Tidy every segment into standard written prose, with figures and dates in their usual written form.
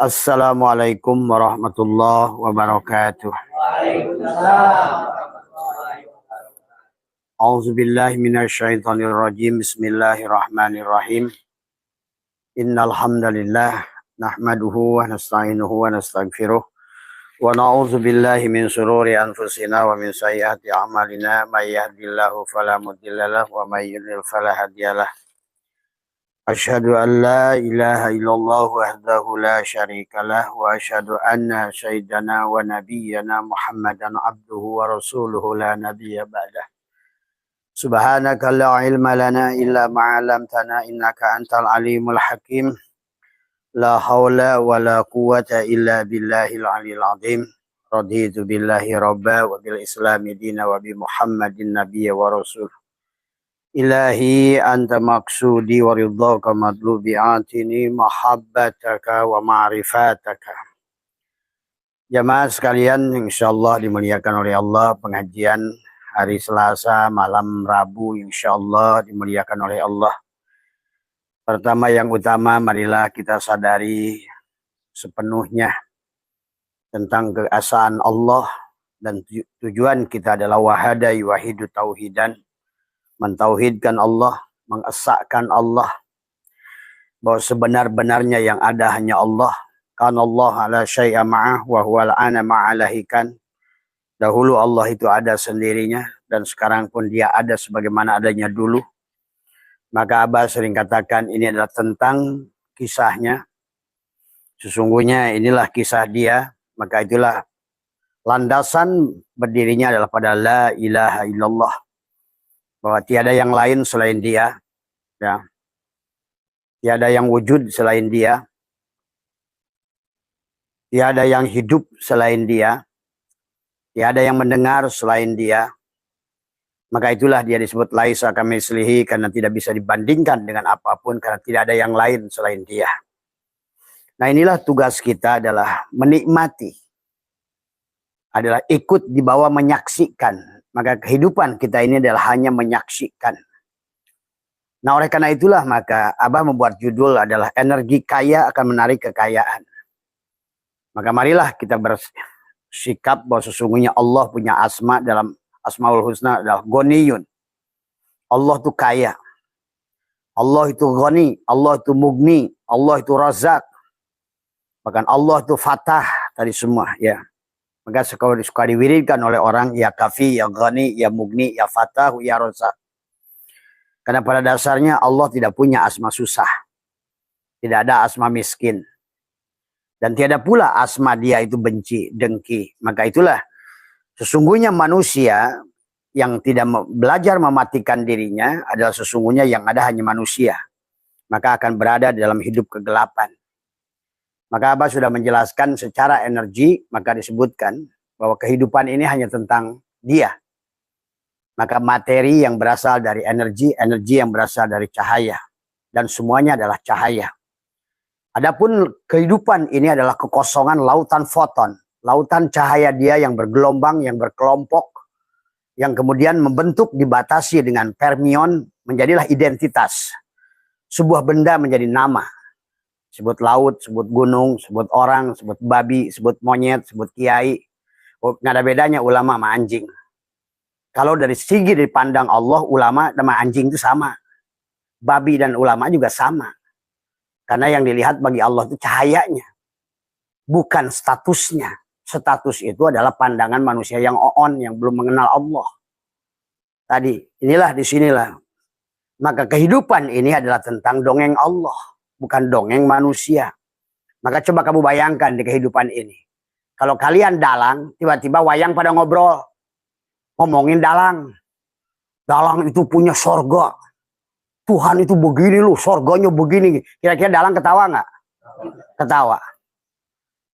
Assalamualaikum warahmatullahi wabarakatuh. A'udzubillahi minasyaitonirrajim. Bismillahirrahmanirrahim. Innal hamdalillah nahmaduhu wa nasta'inuhu wa nastaghfiruh wa na'udzu billahi min shururi anfusina wa min sayyiati a'malina may yahdihillahu fala mudilla lahu wa may yudlil fala hadiyalah. Asyhadu an la ilaha illallah wahdahu la syarikalah wa asyhadu anna sayyidana wa nabiyyana Muhammadan abduhu wa rasuluhu la nabiyya ba'dah. Subhanaka la ilma lana illa ma 'allamtana innaka antal alimul hakim. La haula wa la quwwata illa billahil aliyil azim. Raditu billahi rabba wa bil islami dina wa bi Muhammadin nabiyya wa rasul. Ilahi anta maksudi wa ridhaka madlubi atini mahabbataka wa ma'rifataka. Jamaah sekalian, insyaallah dimuliakan oleh Allah, pengajian hari Selasa malam Rabu insyaallah dimuliakan oleh Allah. Pertama yang utama, marilah kita sadari sepenuhnya tentang keesaan Allah dan tujuan kita adalah wahadai wahidu tauhidan, mentauhidkan Allah, mengesahkan Allah, bahwa sebenar-benarnya yang ada hanya Allah. Kana Allah ala syai'a ma'ah wa huwal ana ma'alahikan. Dahulu Allah itu ada sendirinya dan sekarang pun dia ada sebagaimana adanya dulu. Maka Abah sering katakan ini adalah tentang kisahnya. Sesungguhnya inilah kisah dia, maka itulah landasan berdirinya adalah pada la ilaha illallah. Bahwa tiada yang lain selain dia, ya. Tiada yang wujud selain dia, tiada yang hidup selain dia, tiada yang mendengar selain dia. Maka itulah dia disebut laisa kamitslihi, karena tidak bisa dibandingkan dengan apapun, karena tidak ada yang lain selain dia. Nah, inilah tugas kita, adalah menikmati, adalah ikut di bawah menyaksikan. Maka kehidupan kita ini adalah hanya menyaksikan. Nah, oleh karena itulah maka Abah membuat judul adalah energi kaya akan menarik kekayaan. Maka marilah kita bersikap bahwa sesungguhnya Allah punya asma, dalam Asmaul Husna adalah Ghaniyun. Allah itu kaya. Allah itu Ghani, Allah itu Mugni, Allah itu Razak. Bahkan Allah itu Fatah, tadi semua ya. Maka suka diwiridkan oleh orang, ya Kafi, ya Ghani, ya Mugni, ya Fatah, ya Razak. Karena pada dasarnya Allah tidak punya asma susah. Tidak ada asma miskin. Dan tiada pula asma dia itu benci, dengki. Maka itulah sesungguhnya manusia yang tidak belajar mematikan dirinya adalah sesungguhnya yang ada hanya manusia. Maka akan berada dalam hidup kegelapan. Maka Abah sudah menjelaskan secara energi, maka disebutkan bahwa kehidupan ini hanya tentang dia. Maka materi yang berasal dari energi, energi yang berasal dari cahaya. Dan semuanya adalah cahaya. Adapun kehidupan ini adalah kekosongan lautan foton. Lautan cahaya dia yang bergelombang, yang berkelompok. Yang kemudian membentuk, dibatasi dengan fermion, menjadilah identitas. Sebuah benda menjadi nama. Sebut laut, sebut gunung, sebut orang, sebut babi, sebut monyet, sebut kiai. Nggak ada bedanya ulama sama anjing. Kalau dari segi dipandang Allah, ulama sama anjing itu sama. Babi dan ulama juga sama. Karena yang dilihat bagi Allah itu cahayanya. Bukan statusnya. Status itu adalah pandangan manusia yang on, yang belum mengenal Allah. Tadi, inilah, disinilah. Maka kehidupan ini adalah tentang dongeng Allah. Bukan dongeng manusia. Maka coba kamu bayangkan di kehidupan ini. Kalau kalian dalang, tiba-tiba wayang pada ngobrol. Ngomongin dalang. Dalang itu punya sorga. Tuhan itu begini loh, sorganya begini. Kira-kira dalang ketawa nggak? Ketawa.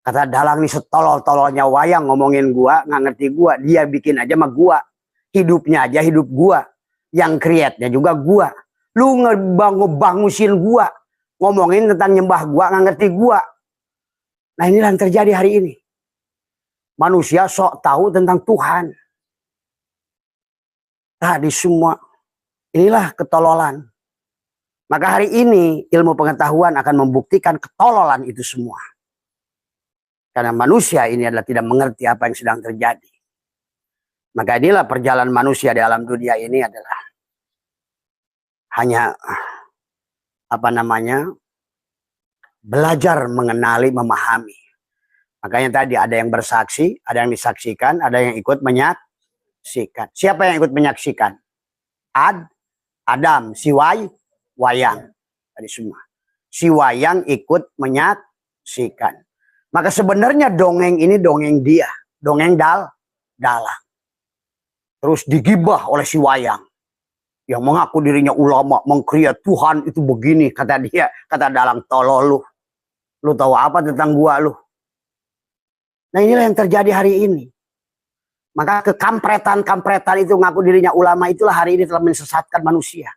Kata dalang nih setolol-tololnya wayang ngomongin gua, nggak ngerti gua. Dia bikin aja sama gua. Hidupnya aja hidup gua. Yang create-nya juga gua. Lu ngebangusin gua. Ngomongin tentang nyembah gua, nggak ngerti gua. Nah, inilah yang terjadi hari ini. Manusia sok tahu tentang Tuhan. Tadi semua. Inilah ketololan. Maka hari ini ilmu pengetahuan akan membuktikan ketololan itu semua. Karena manusia ini adalah tidak mengerti apa yang sedang terjadi. Maka inilah perjalanan manusia di alam dunia ini adalah hanya belajar mengenali, memahami. Makanya tadi ada yang bersaksi, ada yang disaksikan, ada yang ikut menyaksikan. Siapa yang ikut menyaksikan? Adam, si Wayang. Tadi semua. Si Wayang ikut menyaksikan. Maka sebenarnya dongeng ini dongeng dia, dongeng dalang. Terus digibah oleh si Wayang yang mengaku dirinya ulama, mengkriat Tuhan itu begini, kata dia, kata dalang, tolol lu. Lu tahu apa tentang gua lu? Nah inilah yang terjadi hari ini. Maka kekampretan itu ngaku dirinya ulama itulah hari ini telah menyesatkan manusia.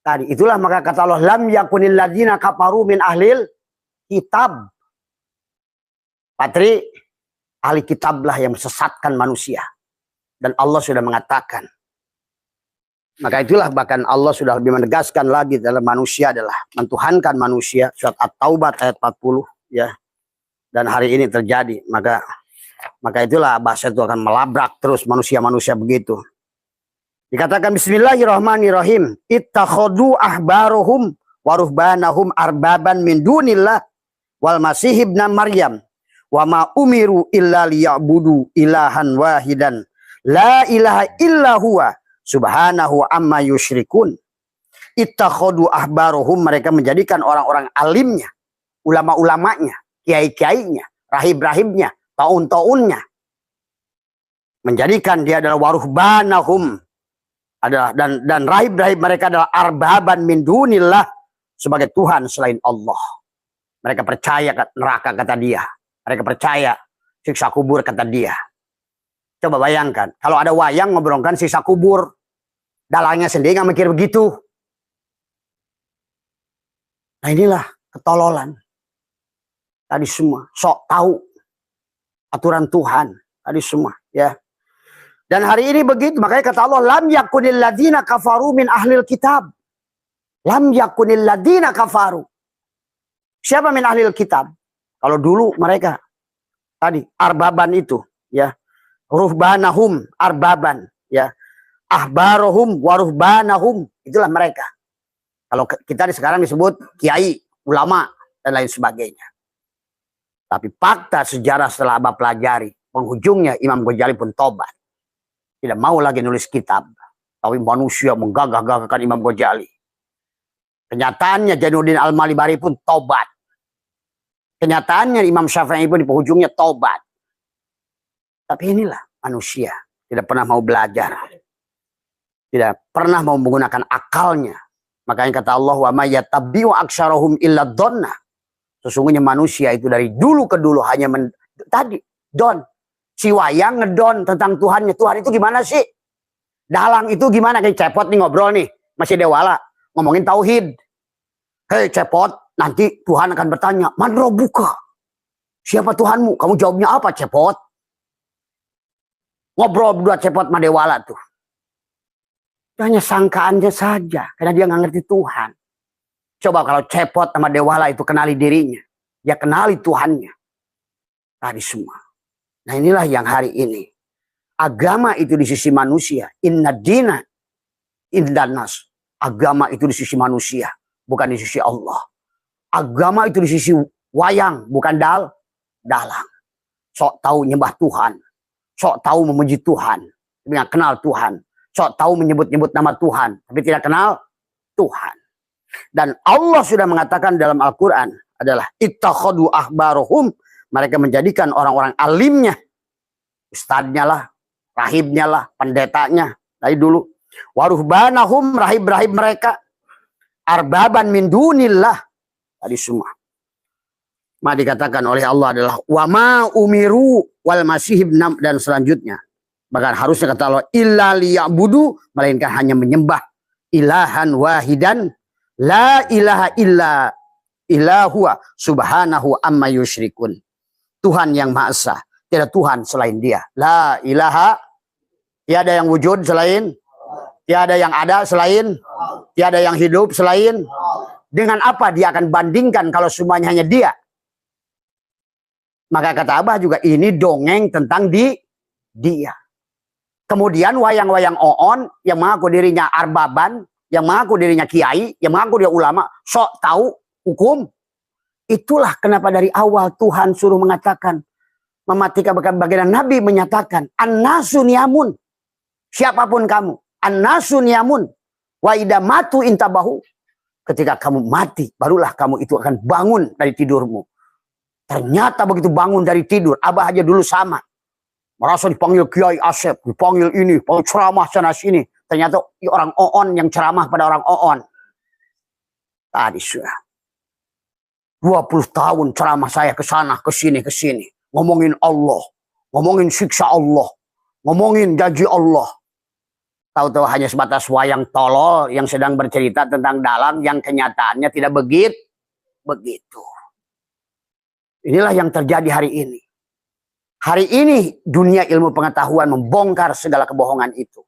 Tadi itulah maka kata Allah, lam yakunil ladzina kafaru min ahlil kitab. Patri, ahli kitablah yang mesesatkan manusia. Dan Allah sudah mengatakan. Maka itulah bahkan Allah sudah lebih menegaskan lagi dalam manusia adalah mentuhankan manusia. Surat At-Taubah ayat 40. Ya. Dan hari ini terjadi. Maka itulah bahasa itu akan melabrak terus manusia-manusia begitu. Dikatakan bismillahirrahmanirrahim. Ittakhadu ahbarohum waruhbanahum arbaban min dunillah wal masih ibn Maryam. Wa ma umiru illa liya'budu ilahan wahidan. La ilaha illa huwa subhanahu amma yusyrikun. Ittakhadu ahbarohum, mereka menjadikan orang-orang alimnya, ulama-ulamanya, kiai-kiainya, rahib-rahibnya, taun-taunnya. Menjadikan dia adalah waruhbanahum, adalah dan rahib-rahib mereka adalah arbaban min dunillah, sebagai Tuhan selain Allah. Mereka percaya neraka kata dia. Mereka percaya siksa kubur kata dia. Coba bayangkan, kalau ada wayang ngobrolkan siksa kubur, dalangnya sendiri nggak mikir begitu. Nah inilah ketololan. Tadi semua sok tahu aturan Tuhan. Tadi semua ya. Dan hari ini begitu, makanya kata Allah, lam yakunil ladzina kafaru min ahlil kitab. Lam yakunil ladzina kafaru. Siapa min ahlil kitab? Kalau dulu mereka tadi arbaban itu ya. Ruhbanahum arbaban ya. Ahbarohum waruhbanahum, itulah mereka. Kalau kita sekarang disebut kiai, ulama dan lain sebagainya. Tapi fakta sejarah setelah Abah pelajari, penghujungnya Imam Ghazali pun tobat. Tidak mau lagi nulis kitab. Tapi manusia menggagah-gagahkan Imam Ghazali. Kenyataannya Jainuddin Al-Malibari pun tobat. Kenyataannya Imam Syafi'i pun di penghujungnya tobat. Tapi inilah manusia. Tidak pernah mau belajar. Tidak pernah mau menggunakan akalnya. Makanya kata Allah, wa may yattabi'u aktsarahum illa dhonna. Sesungguhnya manusia itu dari dulu ke dulu hanya tadi don. Si Wayang ngedon tentang Tuhannya. Tuhan itu gimana sih? Dalang itu gimana? Kayak cepot nih ngobrol nih. Masih dewala. Ngomongin tauhid. Hei cepot, nanti Tuhan akan bertanya, man rabbuka? Siapa Tuhanmu? Kamu jawabnya apa cepot? Ngobrol berdua cepot sama dewala tuh. Itu hanya sangkaannya saja. Karena dia nggak ngerti Tuhan. Coba kalau cepot sama dewala itu kenali dirinya. Dia kenali Tuhannya. Tadi semua. Nah inilah yang hari ini. Agama itu di sisi manusia. Inna dina indanas. Agama itu di sisi manusia. Bukan di sisi Allah. Agama itu di sisi wayang. Bukan dalang. Sok tahu nyembah Tuhan. Sok tahu memuji Tuhan. Tapi nggak kenal Tuhan. Sok tahu menyebut-nyebut nama Tuhan. Tapi tidak kenal Tuhan. Dan Allah sudah mengatakan dalam Al-Quran. Adalah ittakhadu ahbarohum. Mereka menjadikan orang-orang alimnya. Ustadznya lah. Rahibnya lah. Pendetanya. Dari dulu. Waruhbanahum. Rahib-rahib mereka. Arbaban min dunillah. Tadi semua. Maka dikatakan oleh Allah adalah. Wama umiru wal masih dan selanjutnya. Bahkan harusnya kata Allah. Illa liya'budu. Melainkan hanya menyembah. Ilahan wahidan. La ilaha illa ilahuwa subhanahu amma yusyrikun. Tuhan yang Maha Esa. Tidak Tuhan selain dia. La ilaha. Tiada yang wujud selain. Tiada yang ada selain. Tiada yang hidup selain. Dengan apa dia akan bandingkan kalau semuanya hanya dia? Maka kata Abah juga ini dongeng tentang dia. Kemudian wayang-wayang oon yang mengaku dirinya arbaban, yang mengaku dirinya kiai, yang mengaku dia ulama, sok tahu hukum. Itulah kenapa dari awal Tuhan suruh mengatakan, mematikan bagian Nabi menyatakan, an-nasu niyamun, siapapun kamu, an-nasu niyamun, wa idza matu intabahu. Ketika kamu mati, barulah kamu itu akan bangun dari tidurmu. Ternyata begitu bangun dari tidur, Abah aja dulu sama. Merasa dipanggil Kiai Asep, dipanggil ini, panggil ceramah sana sini. Ternyata orang oon yang ceramah pada orang oon. Tadi sudah 20 tahun ceramah saya ke sana, ke sini, ke sini. Ngomongin Allah, ngomongin siksa Allah, ngomongin janji Allah. Tahu-tahu hanya sebatas wayang tolol yang sedang bercerita tentang dalang yang kenyataannya tidak begitu. Inilah yang terjadi hari ini. Hari ini dunia ilmu pengetahuan membongkar segala kebohongan itu.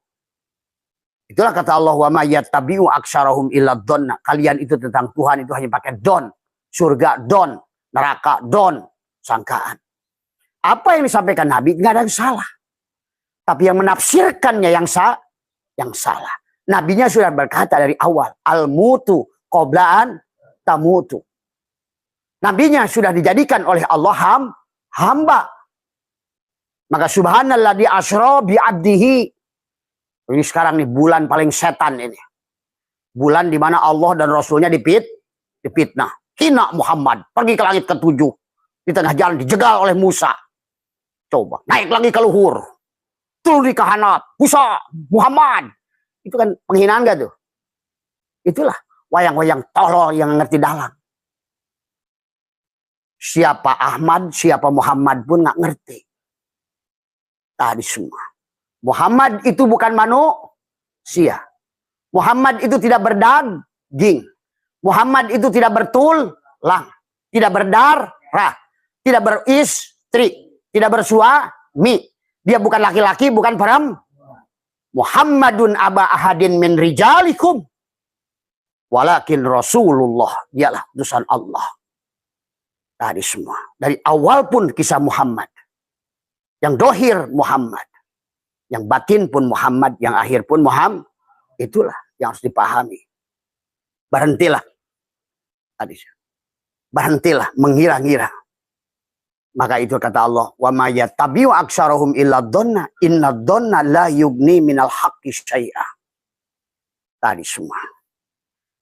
Itulah kata Allah, wa ma yattabi'u aktsarahum illa dhonna. Kalian itu tentang Tuhan itu hanya pakai don. Surga don, neraka don, sangkaan. Apa yang disampaikan Nabi nggak ada yang salah. Tapi yang menafsirkannya yang salah. Nabinya sudah berkata dari awal, al-mutu qoblaan tamutu. Nabinya sudah dijadikan oleh Allah hamba. Maka subhanalladzi asra bi 'abdihi. Ini sekarang nih bulan paling setan ini. Bulan di mana Allah dan Rasulnya dipitnah. Hina Muhammad, pergi ke langit ke-7. Di tengah jalan dijegal oleh Musa. Coba, naik lagi ke luhur. Turun di kahanat, Musa, Muhammad. Itu kan penghinaan gak tuh? Itulah wayang-wayang tolol yang ngerti dalang. Siapa Ahmad, siapa Muhammad pun gak ngerti. Tadi semua. Muhammad itu bukan manusia. Muhammad itu tidak berdaging. Muhammad itu tidak bertulang. Tidak berdarah. Tidak beristri. Tidak bersuami. Dia bukan laki-laki, bukan perempuan. Muhammadun aba ahadin min rijalikum. Walakin Rasulullah. Dialah utusan Allah. Tadi semua. Dari awal pun kisah Muhammad. Yang dohir Muhammad. Yang batin pun Muhammad. Yang akhir pun Muhammad. Itulah yang harus dipahami. Berhentilah. Tadi. Berhentilah mengira-ngira. Maka itu kata Allah. Wa ma yattabi'u aktsarahum illa dhonna. Inna dhonna la yugni minal haqqi syai'ah. Tadi semua.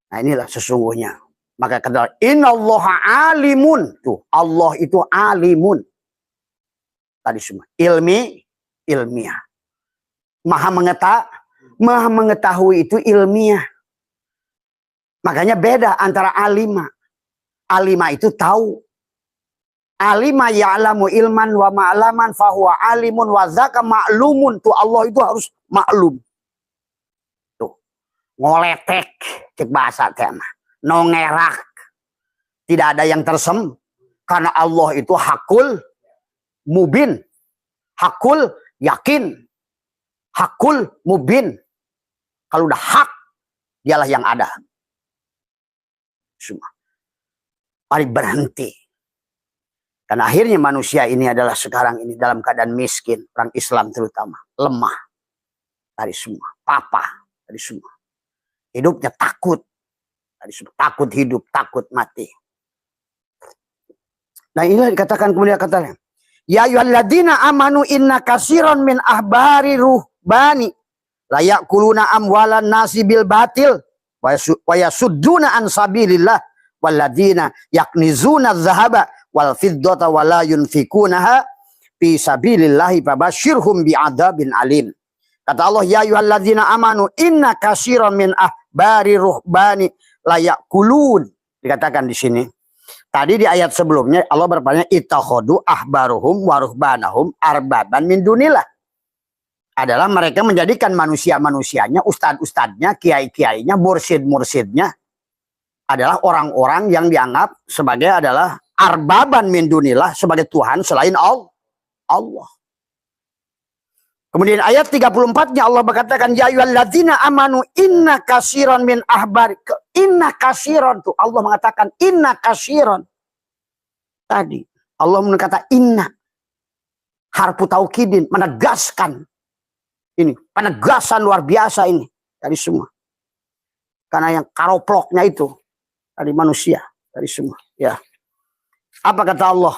Nah inilah sesungguhnya. Maka kata Allah. Innallaha alimun. Tuh. Allah itu alimun. Tadi semua. Ilmiah. Maha mengetahui itu ilmiah. Makanya beda antara alima. Alima itu tahu. Alima ya'lamu ilman wa ma'laman fahuwa alimun wa zaka ma'lumun. Tuh Allah itu harus maklum. Tuh. Ngoletek. Cek bahasa tema. Nongerak. Tidak ada yang tersem. Karena Allah itu hakul mubin. Hakul yakin. Hakul mubin. Kalau udah hak, dialah yang ada. Semua. Mari berhenti. Karena akhirnya manusia ini adalah sekarang ini dalam keadaan miskin. Orang Islam terutama. Lemah. Dari semua. Papa. Dari semua. Hidupnya takut. Dari semua. Takut hidup. Takut mati. Nah inilah dikatakan kemudian katanya. Ya ayyuhalladzina amanu inna katsiran min ahbari ruhbani la ya'kuluna amwalan nasi bil batil wa yasudduna an sabilillah walladzina yaknizuna adh-dhahaba wal fiddata wa la yunfikunaha fi sabilillah fabasyirhum bi'adzabin alim. Kata Allah ya ayyuhalladzina amanu inna katsiran min ahbari ruhbani la ya'kulun. Dikatakan di sini. Tadi di ayat sebelumnya Allah bertanya ittakhadu ahbaruhum wa ruhbanahum arbaban min dunillah. Adalah mereka menjadikan manusia-manusianya, ustad-ustadnya, kiai-kiainya, mursid-mursidnya adalah orang-orang yang dianggap sebagai adalah arbaban min dunillah, sebagai Tuhan selain Allah. Kemudian ayat 34-nya Allah berkatakan ya ayyuhalladzina amanu inna katsiran min ahbari. Inna katsiran tuh Allah mengatakan inna katsiran. Tadi Allah kata inna. Harfu taukidin, menegaskan. Ini, penegasan luar biasa ini. Dari semua. Karena yang karoploknya itu. Dari manusia. Dari semua. Ya. Apa kata Allah?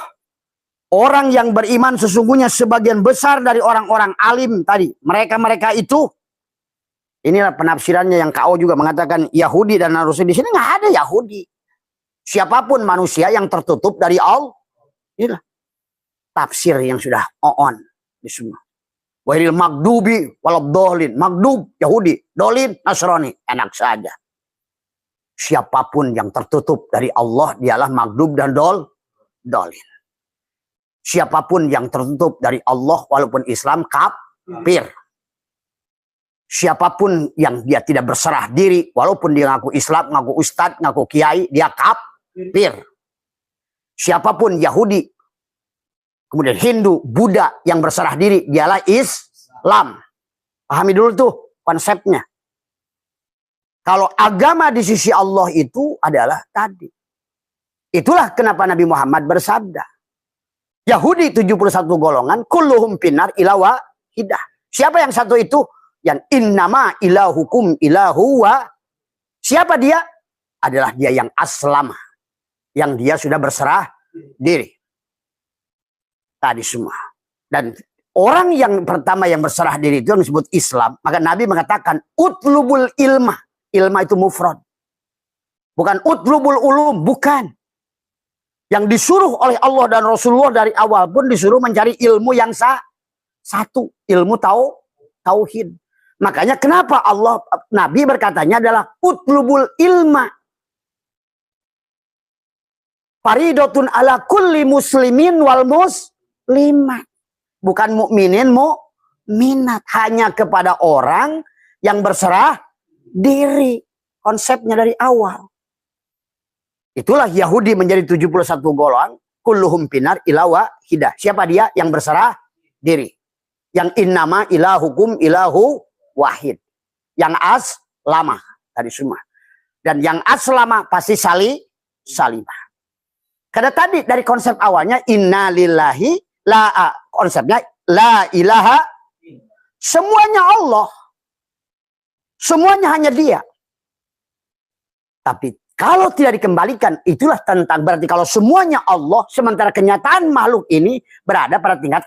Orang yang beriman sesungguhnya sebagian besar dari orang-orang alim tadi. Mereka-mereka itu. Inilah penafsirannya yang KO juga mengatakan Yahudi dan Nasrani. Di sini nggak ada Yahudi. Siapapun manusia yang tertutup dari Allah. Inilah tafsir yang sudah on di semua. Wairil magdubi waladhdallin. Magdub Yahudi, dolin Nasrani, enak saja. Siapapun yang tertutup dari Allah dialah magdub dan dolin. Siapapun yang tertutup dari Allah walaupun Islam kafir. Siapapun yang dia tidak berserah diri walaupun dia ngaku Islam, ngaku ustadz, ngaku kiai, dia kafir. Siapapun Yahudi, kemudian Hindu, Buddha yang berserah diri, dialah Islam. Pahami dulu tuh konsepnya. Kalau agama di sisi Allah itu adalah tadi. Itulah kenapa Nabi Muhammad bersabda. Yahudi 71 golongan, kulluhum finnar ila wahidah. Siapa yang satu itu? Yang innama ilahukum ilahu wa. Siapa dia? Adalah dia yang aslam. Yang dia sudah berserah diri. Tadi semua. Dan orang yang pertama yang berserah diri itu yang disebut Islam. Maka Nabi mengatakan utlubul ilmah. Ilmah itu mufrad. Bukan utlubul ulum. Bukan. Yang disuruh oleh Allah dan Rasulullah dari awal pun disuruh mencari ilmu yang satu. Ilmu tauhid. Makanya kenapa Nabi berkatanya adalah utlubul ilma. Faridotun ala kulli muslimin wal muslimat. Bukan mukminin, mukminat. Hanya kepada orang yang berserah diri. Konsepnya dari awal. Itulah Yahudi menjadi 71 golongan. Kulluhum finnar ila wahidah. Siapa dia? Yang berserah diri. Yang innama ilahukum ilahu wahid. Yang aslama. Tadi semua. Dan yang aslama pasti salimah. Karena tadi dari konsep awalnya inna lillahi konsepnya la ilaha. Semuanya Allah. Semuanya hanya dia. Tapi kalau tidak dikembalikan, itulah tentang berarti kalau semuanya Allah, sementara kenyataan makhluk ini berada pada tingkat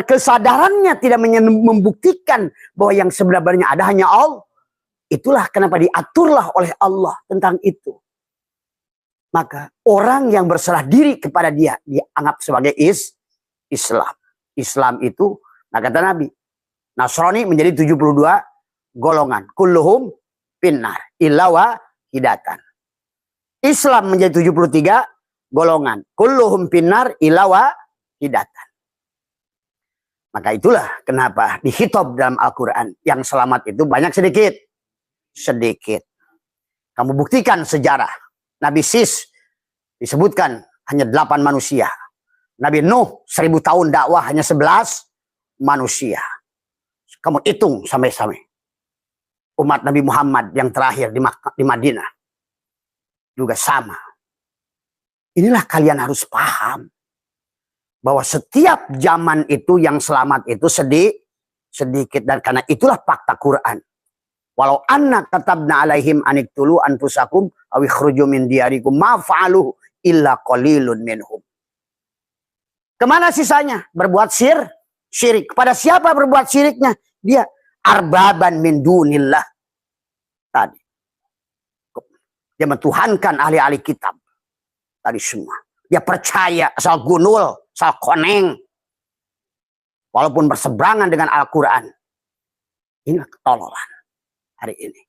kesadarannya tidak membuktikan bahwa yang sebenarnya ada hanya Allah. Itulah kenapa diaturlah oleh Allah tentang itu. Maka orang yang berserah diri kepada dia dianggap sebagai Islam. Islam itu, nah kata Nabi, Nasrani menjadi 72 golongan. Kulluhum finnar illa wahidatan. Islam menjadi 73 golongan. Kulluhum finnar illa wahidatan. Maka itulah kenapa dihitob dalam Al-Quran. Yang selamat itu banyak sedikit. Sedikit. Kamu buktikan sejarah. Nabi Sis disebutkan hanya 8 manusia. Nabi Nuh 1000 tahun dakwah hanya 11 manusia. Kamu hitung sampai-sampai. Umat Nabi Muhammad yang terakhir di Madinah. Juga sama. Inilah kalian harus paham. Bahwa setiap zaman itu yang selamat itu sedikit. Dan karena itulah fakta Quran. Walau anna katabna alaihim aniktulu anfusakum awi khruju min diyarikum ma fa'aluhu illa qalilun minhum. Kemana sisanya? Berbuat syirik. Kepada siapa berbuat syiriknya? Dia arbaban min dunillah. Tadi. Dia mentuhankan ahli-ahli kitab. Tadi semua. Dia percaya asal gunul, asal koneng. Walaupun berseberangan dengan Al-Quran. Inilah ketololan hari ini.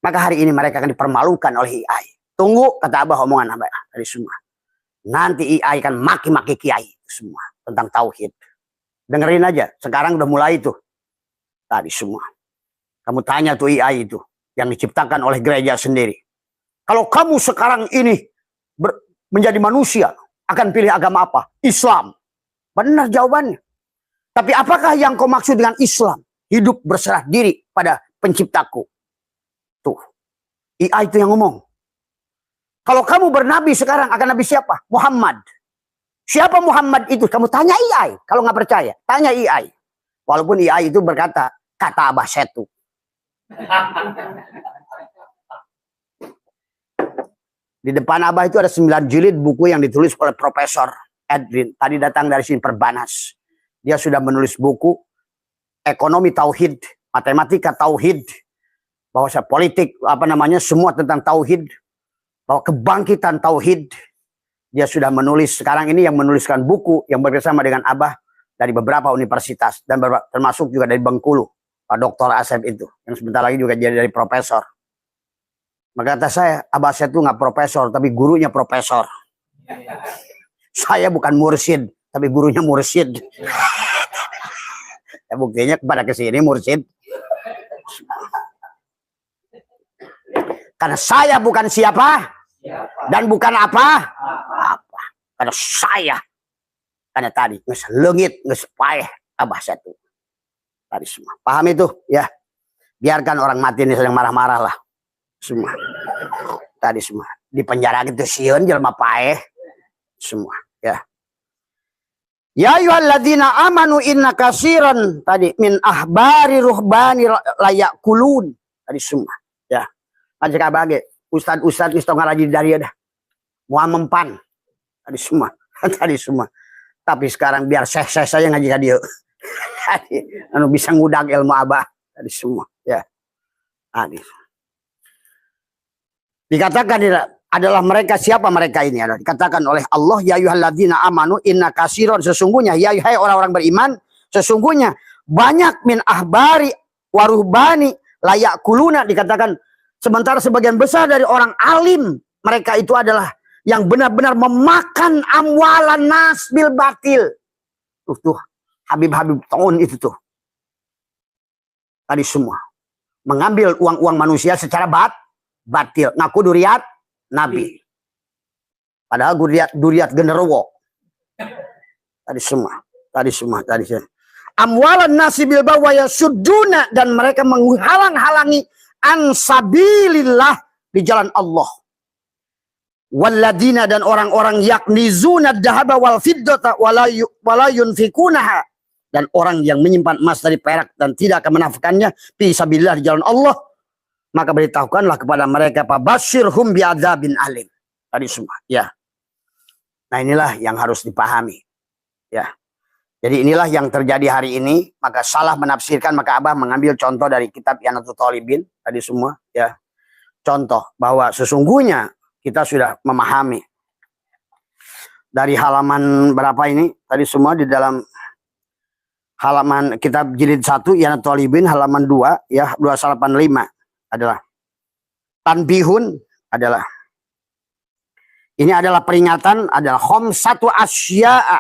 Maka hari ini mereka akan dipermalukan oleh AI. Tunggu, kata Abah, omongan Abah dari semua. Nanti AI akan maki-maki kiai semua tentang tauhid. Dengerin aja, sekarang udah mulai tuh. Tadi semua. Kamu tanya tuh AI itu yang diciptakan oleh gereja sendiri. Kalau kamu sekarang ini menjadi manusia, akan pilih agama apa? Islam. Benar jawabannya. Tapi apakah yang kau maksud dengan Islam? Hidup berserah diri pada penciptaku. Tuh. AI itu yang ngomong. Kalau kamu bernabi sekarang akan nabi siapa? Muhammad. Siapa Muhammad itu? Kamu tanya AI. Kalau nggak percaya, tanya AI. Walaupun AI itu berkata, kata Abah Setu. Di depan Abah itu ada 9 jilid buku yang ditulis oleh Profesor Edwin. Tadi datang dari sini Perbanas. Dia sudah menulis buku ekonomi tauhid, matematika tauhid, bahwa politik semua tentang tauhid, bahwa kebangkitan tauhid. Dia sudah menulis, sekarang ini yang menuliskan buku yang bersama dengan Abah dari beberapa universitas dan termasuk juga dari Bengkulu, Pak Dr. Asep itu yang sebentar lagi juga jadi dari profesor. Maka kata saya, Abah saya itu nggak profesor, tapi gurunya profesor. Saya bukan mursyid, tapi gurunya mursyid. Ya, buktinya pada kesini mursyid. Karena saya bukan siapa dan bukan apa. Karena saya, karena tadi ngeselengit, ngesepayah Abah saya itu. Tadi semua. Paham itu? Ya. Biarkan orang mati ini sedang marah-marah lah. Semua. Tadi semua. Di penjara gitu sieun jelema paeh. Semua. Ya. Ya ayyuhalladzina amanu inna katsiran tadi min ahbari ruhbani layak kulun. Tadi semua. Ya. Aja kabage. Ustad-ustad geus tong ngaraji dari dah. Moal mempan. Tadi semua. Tadi semua. Tapi sekarang biar syekh-syekh saya ngaji ka dieu. Anu bisa ngudag ilmu Abah. Tadi semua. Ya. Tadi. Dikatakan adalah mereka, siapa mereka ini? Dikatakan oleh Allah, ya ayyuhalladzina amanu inna katsiran, sesungguhnya ya hai orang-orang beriman, sesungguhnya banyak min ahbari waruhbani layak kuluna, dikatakan sementara sebagian besar dari orang alim mereka itu adalah yang benar-benar memakan amwalan nas bil batil. Tuh Habib-habib tahun itu tuh. Tadi semua mengambil uang-uang manusia secara batil, ngaku duriat nabi, padahal duriat genderuwo. Tadi semua amwalan nasibil bawaya suduna, dan mereka menghalang-halangi ansabilillah, di jalan Allah. Walladina, dan orang-orang yaknizuna dahaba wal fiddata wala yunfikunaha, dan orang yang menyimpan emas dari perak dan tidak akan menafkahkannya fi sabilillah, di jalan Allah. Maka beritahukanlah kepada mereka, fabasyirhum bi'adzabin alim. Tadi semua, ya. Nah, inilah yang harus dipahami. Ya. Jadi inilah yang terjadi hari ini. Maka salah menafsirkan, maka Abah mengambil contoh dari kitab Ianatul Talibin. Tadi semua, ya. Contoh bahwa sesungguhnya kita sudah memahami. Dari halaman berapa ini? Tadi semua di dalam halaman kitab jilid 1 Ianatul Talibin halaman 2 ya 285 adalah tanbihun, adalah ini adalah peringatan, adalah khamsatu asya'a,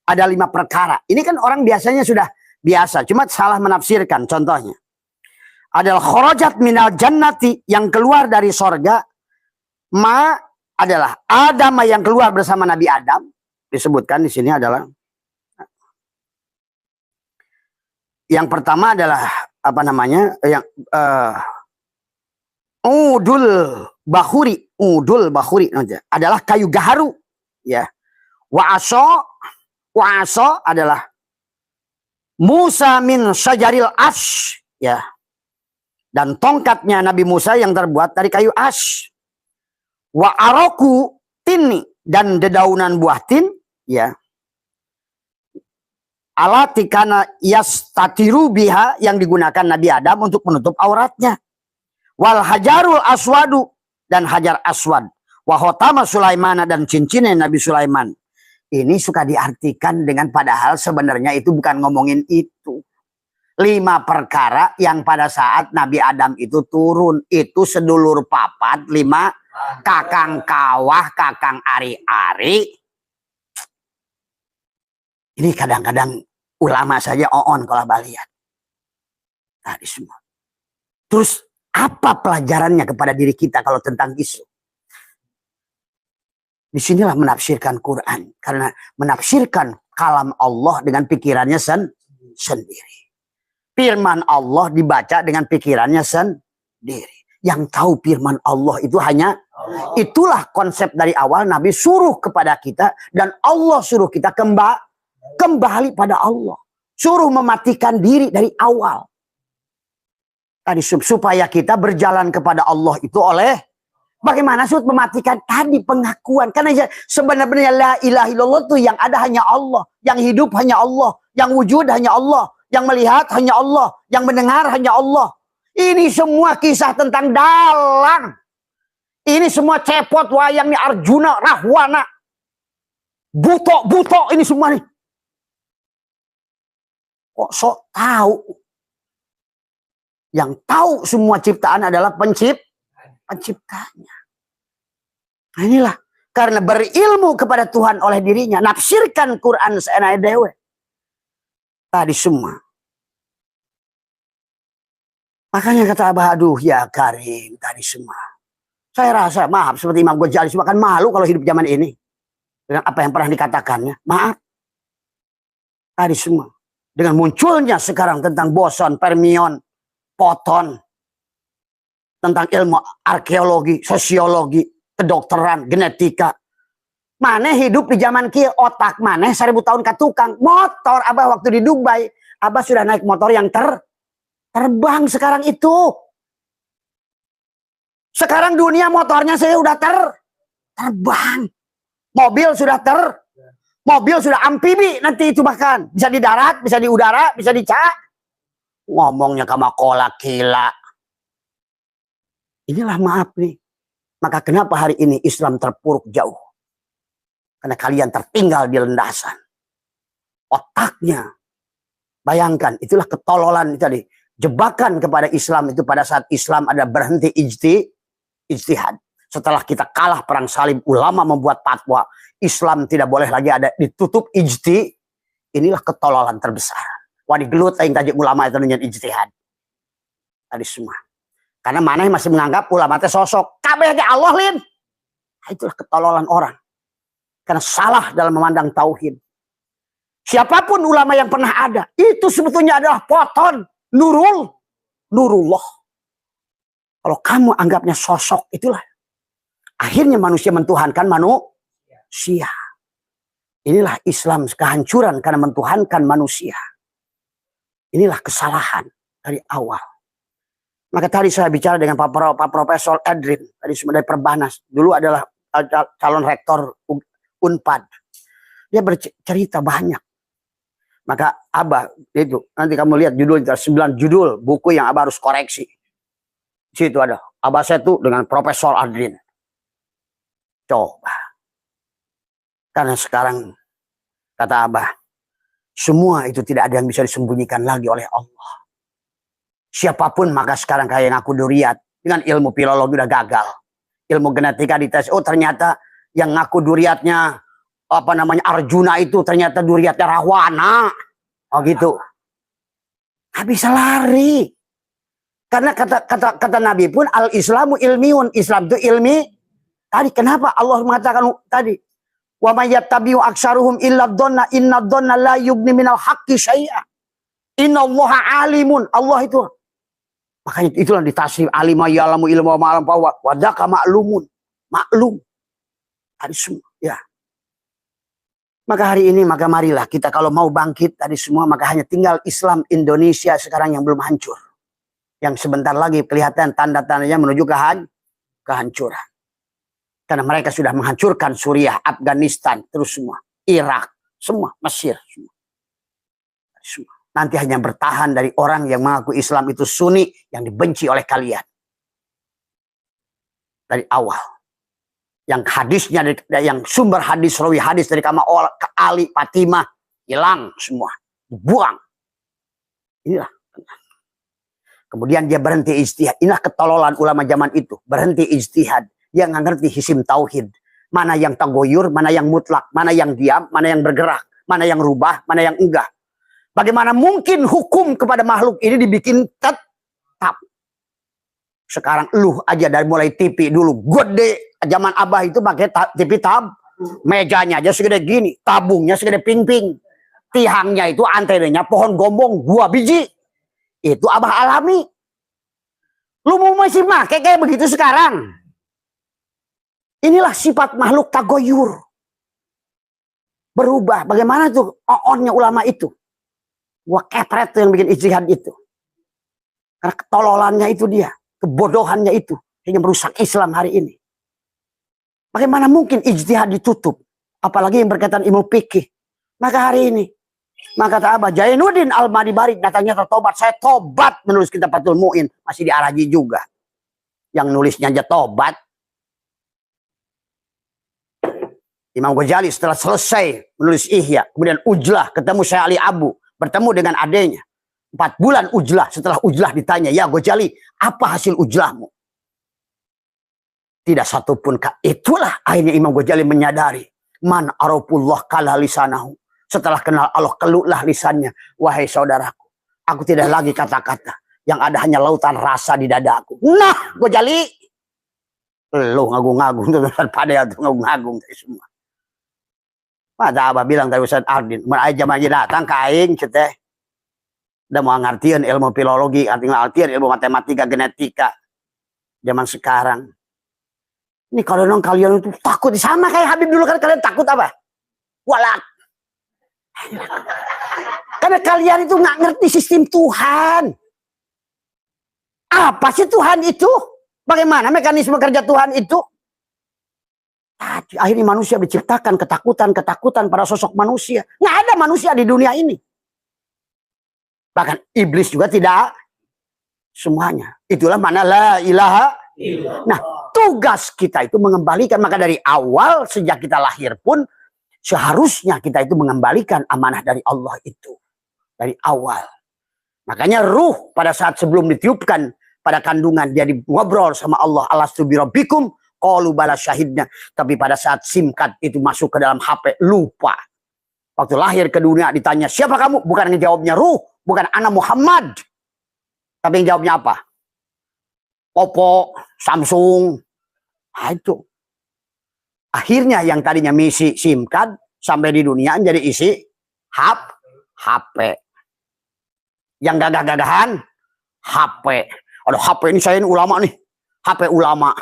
ada 5 perkara. Ini kan orang biasanya sudah biasa, cuma salah menafsirkan. Contohnya adalah kharajat minal jannati, yang keluar dari sorga, ma adalah Adam yang keluar bersama Nabi Adam. Disebutkan di sini adalah yang pertama adalah apa namanya, yang udul bahuri adalah kayu gaharu, ya. Wa aso adalah Musa min syajaril ash, ya. Dan tongkatnya Nabi Musa yang terbuat dari kayu ash. Wa aroku tini, dan dedaunan buah tin, ya. Alatikana yastatiru biha, yang digunakan Nabi Adam untuk menutup auratnya. Wal hajarul aswadu, dan hajar aswad. Wahotama Sulaimana, dan cincinnya Nabi Sulaiman. Ini suka diartikan dengan padahal sebenarnya itu bukan ngomongin itu. 5 perkara yang pada saat Nabi Adam itu turun. Itu sedulur papat, 5 kakang kawah, kakang ari-ari. Ini kadang-kadang ulama saja on kalau balian. Tadi semua. Terus apa pelajarannya kepada diri kita kalau tentang isu? Disinilah menafsirkan Quran. Karena menafsirkan kalam Allah dengan pikirannya sendiri. Firman Allah dibaca dengan pikirannya sendiri. Yang tahu firman Allah itu hanya Itulah konsep dari awal Nabi suruh kepada kita, dan Allah suruh kita kembali pada Allah. Suruh mematikan diri dari awal. Tadi supaya kita berjalan kepada Allah itu oleh bagaimana sud mematikan tadi pengakuan. Karena sebenarnya la ilaha illallah itu yang ada hanya Allah, yang hidup hanya Allah, yang wujud hanya Allah, yang melihat hanya Allah, yang mendengar hanya Allah. Ini semua kisah tentang dalang. Ini semua cepot wayang nih, Arjuna, Rahwana, buto ini semua nih. Kok sok tahu? Yang tahu semua ciptaan adalah penciptanya. Nah, inilah karena berilmu kepada Tuhan oleh dirinya, nafsirkan Quran seenak dewe. Tadi semua. Makanya kata Abah, aduh ya Karim, tadi semua. Saya rasa, maaf, seperti Imam Ghazali, akan malu kalau hidup zaman ini. Dengan apa yang pernah dikatakannya. Maaf. Tadi semua. Dengan munculnya sekarang tentang boson, fermion, poton, tentang ilmu arkeologi, sosiologi, kedokteran, genetika. Mana hidup di zaman kia otak mana 1000 tahun ke tukang motor. Abah waktu di Dubai, Abah sudah naik motor yang terbang sekarang itu. Sekarang dunia motornya saya udah terbang. Mobil sudah mobil sudah amfibi nanti itu, bahkan bisa di darat, bisa di udara, bisa di ngomongnya kama kolak gila. Inilah maaf nih. Maka kenapa hari ini Islam terpuruk jauh? Karena kalian tertinggal di landasan. Otaknya. Bayangkan, itulah ketololan tadi. Jebakan kepada Islam itu pada saat Islam ada berhenti ijtihad. Setelah kita kalah perang salib, ulama membuat fatwa. Islam tidak boleh lagi ada ditutup ijtihad. Inilah ketololan terbesar. Wadi gelut yang kaji ulama itu dengan ijtihad. Tadi semua. Karena mana yang masih menganggap ulama itu sosok. Kabeh ke Allah lin. Itulah ketololan orang. Karena salah dalam memandang tauhid. Siapapun ulama yang pernah ada, itu sebetulnya adalah poton, nurullah. Kalau kamu anggapnya sosok, itulah. Akhirnya manusia mentuhankan manusia. Inilah Islam kehancuran karena mentuhankan manusia. Inilah kesalahan dari awal. Maka tadi saya bicara dengan Pak Profesor Edrin, tadi dari Perbanas. Dulu adalah calon rektor Unpad. Dia bercerita banyak. Maka Abah itu nanti kamu lihat judul 9 judul buku yang Abah harus koreksi. Di situ ada Abah saya tuh dengan Profesor Adrin. Coba. Karena sekarang kata Abah, semua itu tidak ada yang bisa disembunyikan lagi oleh Allah. Siapapun maka sekarang kayak yang aku duriat dengan ilmu filologi udah gagal. Ilmu genetika dites, oh ternyata yang ngaku duriatnya apa namanya Arjuna itu ternyata duriatnya Rahwana. Oh gitu. Nggak bisa lari. Karena kata Nabi pun al-Islamu ilmiun. Islam itu ilmi. Tadi kenapa Allah mengatakan tadi? Wa may yattabi'u aktsaruhum illa dhanna inna dhanna la yughni minal haqqi syai'a. Innallaha alimun. Allah itu. Makanya itulah ditafsir alima ya'lamu ilmu wa ma'lam wa dzaka ma'lumun. Maklum. Tadi semua ya. Maka hari ini maka marilah kita kalau mau bangkit tadi semua maka hanya tinggal Islam Indonesia sekarang yang belum hancur. Yang sebentar lagi kelihatan tanda-tandanya menuju kehancuran. Karena mereka sudah menghancurkan Suriah, Afghanistan, terus semua. Irak, semua. Mesir, semua. Nanti hanya bertahan dari orang yang mengaku Islam itu Sunni yang dibenci oleh kalian. Dari awal. Yang hadisnya, yang sumber hadis, rawi hadis dari Kama Ali, Fatimah, hilang semua. Dibuang. Inilah. Kemudian dia berhenti ijtihad. Inilah ketololan ulama zaman itu. Berhenti ijtihad. Dia nggak ngerti hisim tauhid. Mana yang tagoyur, mana yang mutlak, mana yang diam, mana yang bergerak, mana yang rubah, mana yang enggak. Bagaimana mungkin hukum kepada makhluk ini dibikin tetap. Sekarang lu aja dari mulai TV dulu gede. Zaman Abah itu pakai TV mejanya aja segede gini. Tabungnya segede ping-ping. Tiangnya itu antenanya pohon gombong 2 biji. Itu Abah alami. Lu mau masih pakai kayak begitu sekarang? Inilah sifat makhluk tagoyur. Berubah. Bagaimana tuh oonnya ulama itu? Wah, kepret tuh yang bikin ijtihad itu. Karena ketololannya itu dia. Kebodohannya itu. Hingga merusak Islam hari ini. Bagaimana mungkin ijtihad ditutup? Apalagi yang berkaitan ilmu fikih. Maka hari ini. Maka kata Abah Jainuddin Al-Madibari datangnya tertobat. Saya tobat menulis kitab Fathul Mu'in. Masih diaraji juga. Yang nulisnya aja tobat. Imam Ghazali setelah selesai menulis Ihya, kemudian Ujlah, ketemu Syekh Ali Abu, bertemu dengan adenya. 4 bulan Ujlah, setelah Ujlah ditanya, ya Ghazali, apa hasil Ujlahmu? Tidak satupun. Itulah akhirnya Imam Ghazali menyadari, man arafullah kala lisanahu. Setelah kenal Allah, keluhlah lisannya. Wahai saudaraku, aku tidak lagi kata-kata. Yang ada hanya lautan rasa di dadaku. Nah, Ghazali, lu ngagung-ngagung tuh pada itu ngagung-ngagung semua. Mata Abah bilang tadi Ustaz Ardin, aja maju datang ke aing cete. Udah mau ngartiin ilmu filologi, ngartiin ilmu matematika, genetika zaman sekarang. Ini kalau dong kalian itu takut sama kayak Habib dulu, kan kalian takut apa? Walat. Karena kalian itu nggak ngerti sistem Tuhan. Apa sih Tuhan itu? Bagaimana mekanisme kerja Tuhan itu? Akhirnya manusia diciptakan ketakutan pada sosok manusia. Nggak ada manusia di dunia ini. Bahkan iblis juga tidak semuanya. Itulah mana la ilaha illallah. Nah, tugas kita itu mengembalikan. Maka dari awal sejak kita lahir pun seharusnya kita itu mengembalikan amanah dari Allah itu. Dari awal. Makanya ruh pada saat sebelum ditiupkan pada kandungan dia ngobrol sama Allah. Alastu birabbikum. Qalu bala syahidna. Tapi pada saat SIM card itu masuk ke dalam HP, lupa. Waktu lahir ke dunia ditanya, siapa kamu? Bukan yang jawabnya ruh. Bukan anak Muhammad. Tapi yang jawabnya apa? Oppo, Samsung. Nah, itu. Akhirnya yang tadinya misi SIM card sampai di dunia jadi isi HP. Yang gagah-gagahan HP. Aduh, HP ini saya ini ulama nih. HP ulama.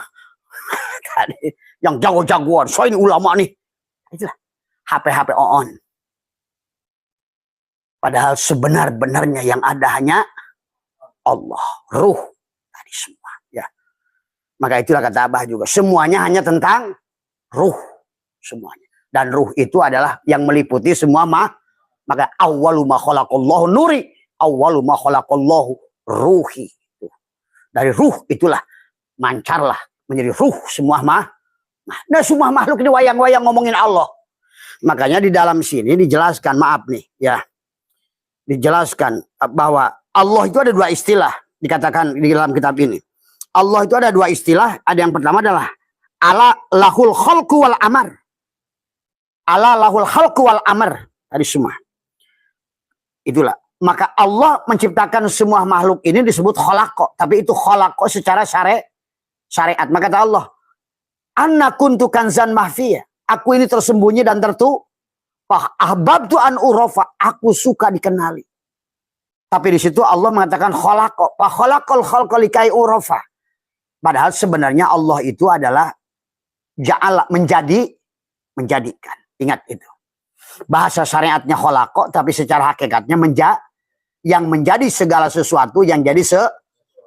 Yang jago-jagoan, so ini ulama nih. Itulah HP on. Padahal sebenar-benarnya yang ada hanya Allah, ruh tadi semua. Ya, maka itulah kata Abah juga. Semuanya hanya tentang ruh, semuanya. Dan ruh itu adalah yang meliputi semua maka awwalu ma khalaqallahu nuri, awwalu ma khalaqallahu ruhi. Dari ruh itulah mancarlah menjadi ruh semua nah semua makhluk ini wayang-wayang ngomongin Allah. Makanya di dalam sini dijelaskan, maaf nih ya, dijelaskan bahwa Allah itu ada 2 istilah dikatakan di dalam kitab ini. Allah itu ada 2 istilah. Ada yang pertama adalah ala lahul khalqu wal amr. Ala lahul khalqu wal amr. Tadi semua. Itulah. Maka Allah menciptakan semua makhluk ini disebut khalaqo. Tapi itu khalaqo secara syariat. Maka kata Allah, anna kuntu kanzan mahfiyah. Aku ini tersembunyi dan ahbabtu an urafa. Aku suka dikenali. Tapi di situ Allah mengatakan khalaqo. Fa khalaqal khalqa likai urafa. Padahal sebenarnya Allah itu adalah ja'ala, menjadikan. Ingat itu. Bahasa syariatnya khalaqo, tapi secara hakikatnya yang menjadi segala sesuatu yang jadi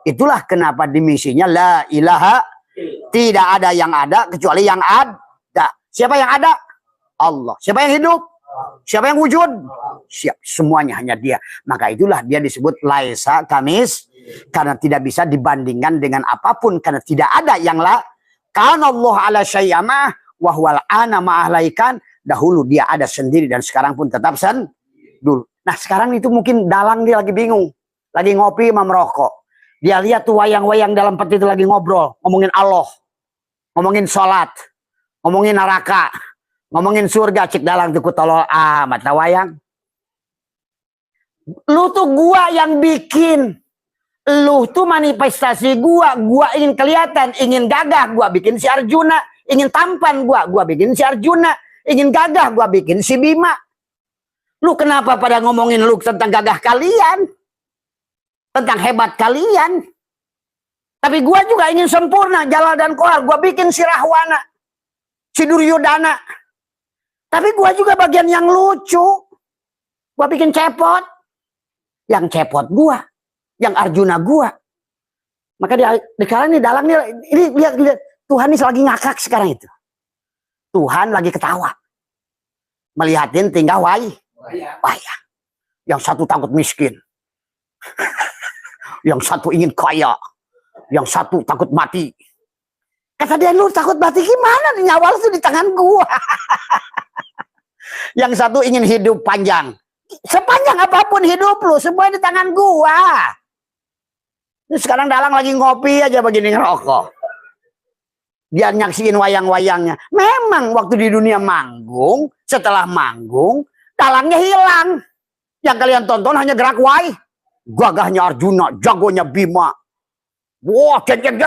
itulah kenapa dimisinya la ilaha, tidak ada yang ada kecuali yang ada. Siapa yang ada? Allah. Siapa yang hidup? Siapa yang wujud? Siap. Semuanya hanya dia. Maka itulah dia disebut laisa kamis, karena tidak bisa dibandingkan dengan apapun, karena tidak ada yang karena Allah ala syayyamah wa huwal ana ma'ahlaikan. Dahulu dia ada sendiri dan sekarang pun tetap dulu. Nah, sekarang itu mungkin dalang dia lagi bingung, lagi ngopi sama merokok. Dia lihat tuh wayang-wayang dalam peti itu lagi ngobrol. Ngomongin Allah. Ngomongin sholat. Ngomongin neraka. Ngomongin surga. Cik dalang tuh kutolol amat. Wayang. Lu tuh gua yang bikin. Lu tuh manifestasi gua. Gua ingin kelihatan. Ingin gagah. Gua bikin si Arjuna. Ingin tampan gua. Gua bikin si Arjuna. Ingin gagah. Gua bikin si Bima. Lu kenapa pada ngomongin lu tentang gagah kalian? Tentang hebat kalian. Tapi gua juga ingin sempurna, Jalal dan Kohar. Gua bikin si Rahwana. si Duryodana. Tapi gua juga bagian yang lucu. Gua bikin cepot. Yang cepot gua, yang Arjuna gua. Maka di kala ini dalam ini lihat Tuhan ini lagi ngakak sekarang itu. Tuhan lagi ketawa. Melihatin tinggal wayang. Yang satu takut miskin. Yang satu ingin kaya. Yang satu takut mati. Kata dia, lu takut mati gimana? Nyawa lu tuh di tangan gua. Yang satu ingin hidup panjang. Sepanjang apapun hidup lu, semua di tangan gua. Ini sekarang Dalang lagi ngopi aja begini ngerokok. Dia nyaksiin wayang-wayangnya. Memang waktu di dunia manggung, setelah manggung, Dalangnya hilang. Yang kalian tonton hanya gerak gagahnya Arjuna, jagonya Bima. Wah, jeng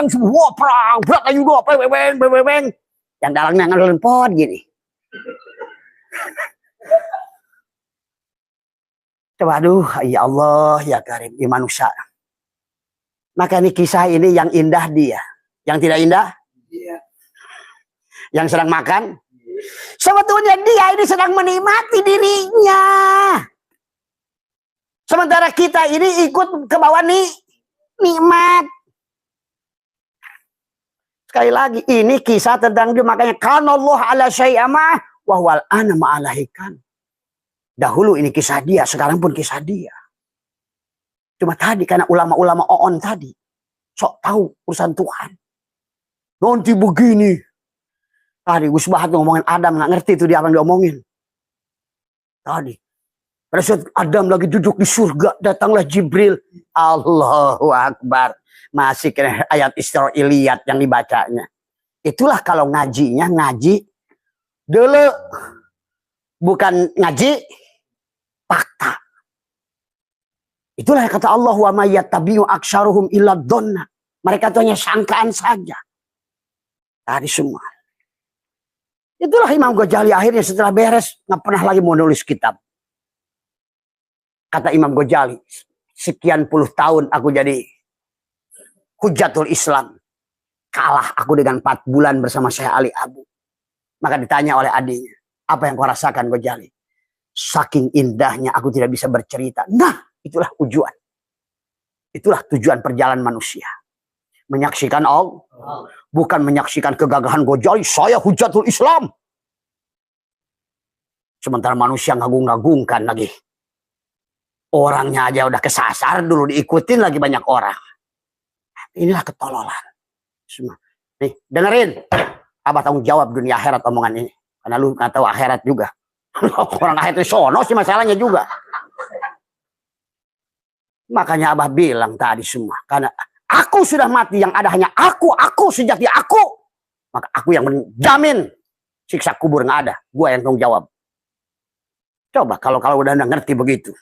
semua perang, berat ayu dua, beng. Yang Dalangnya ngelulun pot gini. Coba aduh, ya Allah, ya Karim, ya manusia. Maka ini kisah ini yang indah dia, yang tidak indah, yang sedang makan. Sebetulnya dia ini sedang menikmati dirinya. Sementara kita ini ikut ke bawah nikmat. Sekali lagi, ini kisah tentang dia. Makanya, kanallah ala syai'amah, wahwal ana ma'alahikan. Dahulu ini kisah dia, sekarang pun kisah dia. Cuma tadi, karena ulama-ulama oon tadi, sok tahu urusan Tuhan. Nanti begini. Tadi, Gus Bahat ngomongin Adam, nggak ngerti itu dia apa yang diomongin. Tadi. Pada saat Adam lagi duduk di surga, datanglah Jibril. Allahu Akbar. Masih kena ayat Israiliyat yang dibacanya. Itulah kalau ngajinya, ngaji dulu. Bukan ngaji fakta. Itulah kata Allah, wa may yattabi'u aktsaruhum illa dhonna. Mereka itu hanya sangkaan saja. Tadi semua. Itulah Imam Ghazali akhirnya setelah beres, nggak pernah lagi mau nulis kitab. Kata Imam Ghazali, sekian puluh tahun aku jadi Hujatul Islam. Kalah aku dengan 4 bulan bersama Syekh Ali Abu. Maka ditanya oleh adiknya, apa yang kau rasakan Ghazali? Saking indahnya aku tidak bisa bercerita. Nah, itulah tujuan. Itulah tujuan perjalanan manusia. Menyaksikan Allah. Bukan menyaksikan kegagahan Ghazali. Saya Hujatul Islam. Sementara manusia ngagung-ngagungkan lagi. Orangnya aja udah kesasar dulu, diikutin lagi banyak orang. Inilah ketololan. Semua. Nih, dengerin. Abah tanggung jawab dunia akhirat omongan ini. Karena lu nggak tahu akhirat juga. Orang akhirat itu sono sih masalahnya juga. Makanya Abah bilang tadi semua. Karena aku sudah mati, yang ada hanya aku sejati aku. Maka aku yang menjamin siksa kubur nggak ada. Gua yang tanggung jawab. Coba kalau udah ngerti begitu.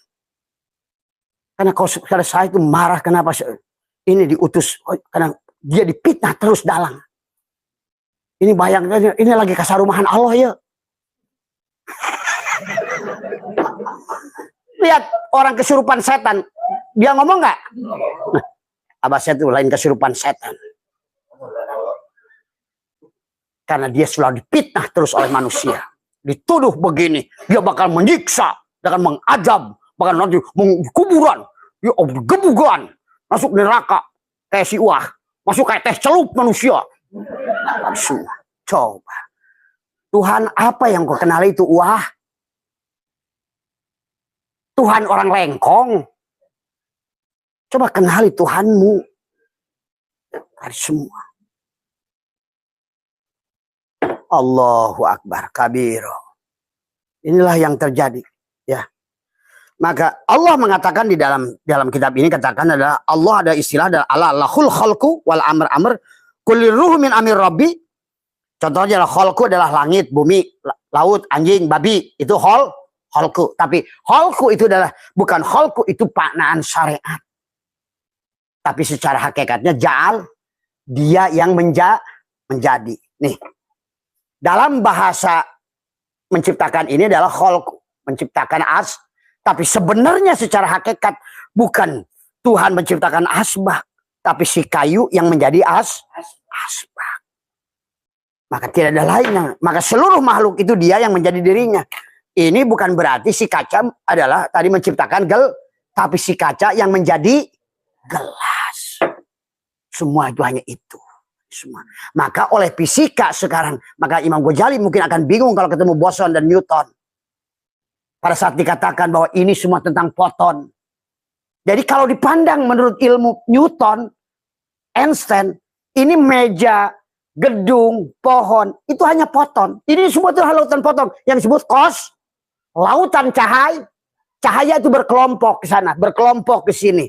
Karena kalau saya itu marah kenapa ini diutus, karena dia dipitnah terus Dalang. Ini bayangkan, ini lagi kasar rumahan Allah ya. Lihat orang kesurupan setan, dia ngomong nggak? Nah, Abah saya itu lain kesurupan setan. Karena dia selalu dipitnah terus oleh manusia. Dituduh begini, dia bakal menyiksa, dia akan mengadab. Bahkan nanti kuburan, ya gebugan, masuk neraka kayak si Wah, masuk kayak teh celup manusia. Coba, Tuhan apa yang kau kenal itu Wah? Tuhan orang lengkong. Coba kenali Tuhanmu. Dari semua. Allahu Akbar kabiro. Inilah yang terjadi, ya. Maka Allah mengatakan di dalam kitab ini, katakan adalah Allah ada istilah adalah Allah lahul khalqu wal amr kulli ruh min amir rabbi. Contohnya adalah khalqu adalah langit, bumi, laut, anjing, babi, itu khalqu. Tapi khalqu itu adalah bukan khalqu itu maknaan syariat. Tapi secara hakikatnya ja'al, dia yang menjadi. Nih. Dalam bahasa menciptakan ini adalah khalqu, menciptakan tapi sebenarnya secara hakikat bukan Tuhan menciptakan asbak, tapi si kayu yang menjadi asbak. Maka tidak ada lainnya. Maka seluruh makhluk itu dia yang menjadi dirinya. Ini bukan berarti si kaca adalah tadi menciptakan tapi si kaca yang menjadi gelas. Semua itu hanya itu. Semua. Maka oleh fisika sekarang, maka Imam Ghazali mungkin akan bingung kalau ketemu Boson dan Newton. Pada saat dikatakan bahwa ini semua tentang foton. Jadi kalau dipandang menurut ilmu Newton, Einstein, ini meja, gedung, pohon, itu hanya foton. Ini semua itu lautan foton. Yang disebut lautan cahaya. Cahaya itu berkelompok ke sana, berkelompok ke sini.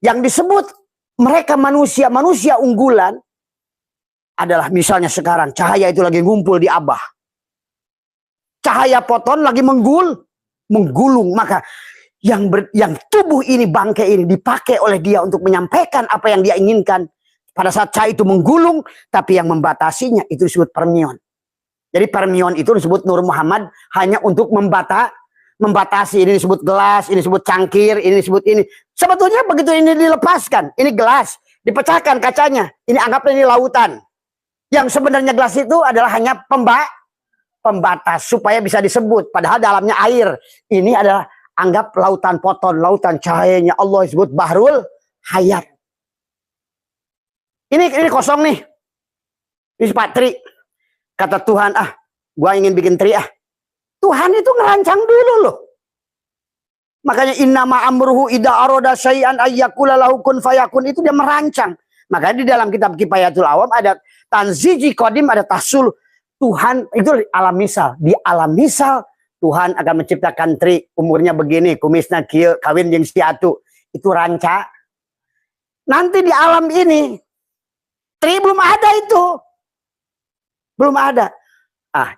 Yang disebut mereka manusia unggulan adalah misalnya sekarang cahaya itu lagi ngumpul di Abah. Cahaya foton lagi menggulung. Maka yang tubuh ini, bangkai ini dipakai oleh dia untuk menyampaikan apa yang dia inginkan. Pada saat cahaya itu menggulung, tapi yang membatasinya itu disebut fermion. Jadi fermion itu disebut Nur Muhammad hanya untuk membatasi. Ini disebut gelas, ini disebut cangkir, ini disebut ini. Sebetulnya begitu ini dilepaskan, ini gelas, dipecahkan kacanya. Ini anggaplah ini lautan. Yang sebenarnya gelas itu adalah hanya pembatas supaya bisa disebut. Padahal dalamnya air. Ini adalah anggap lautan foton, lautan cahayanya Allah disebut Bahrul Hayat. Ini kosong nih. Ini Pak Tri. Kata Tuhan, gua ingin bikin tri Tuhan itu ngerancang dulu loh. Makanya innama amruhu idza arada syai'an ayyakula lahu kun fayakun, itu dia merancang. Makanya di dalam kitab Kifayatul Awam ada tanziji qadim, ada tahsul. Tuhan itu alam misal. Di alam misal Tuhan akan menciptakan tri, umurnya begini, kumisnya kieu, kawin jeung siatu. Itu ranca. Nanti di alam ini tri belum ada itu. Belum ada.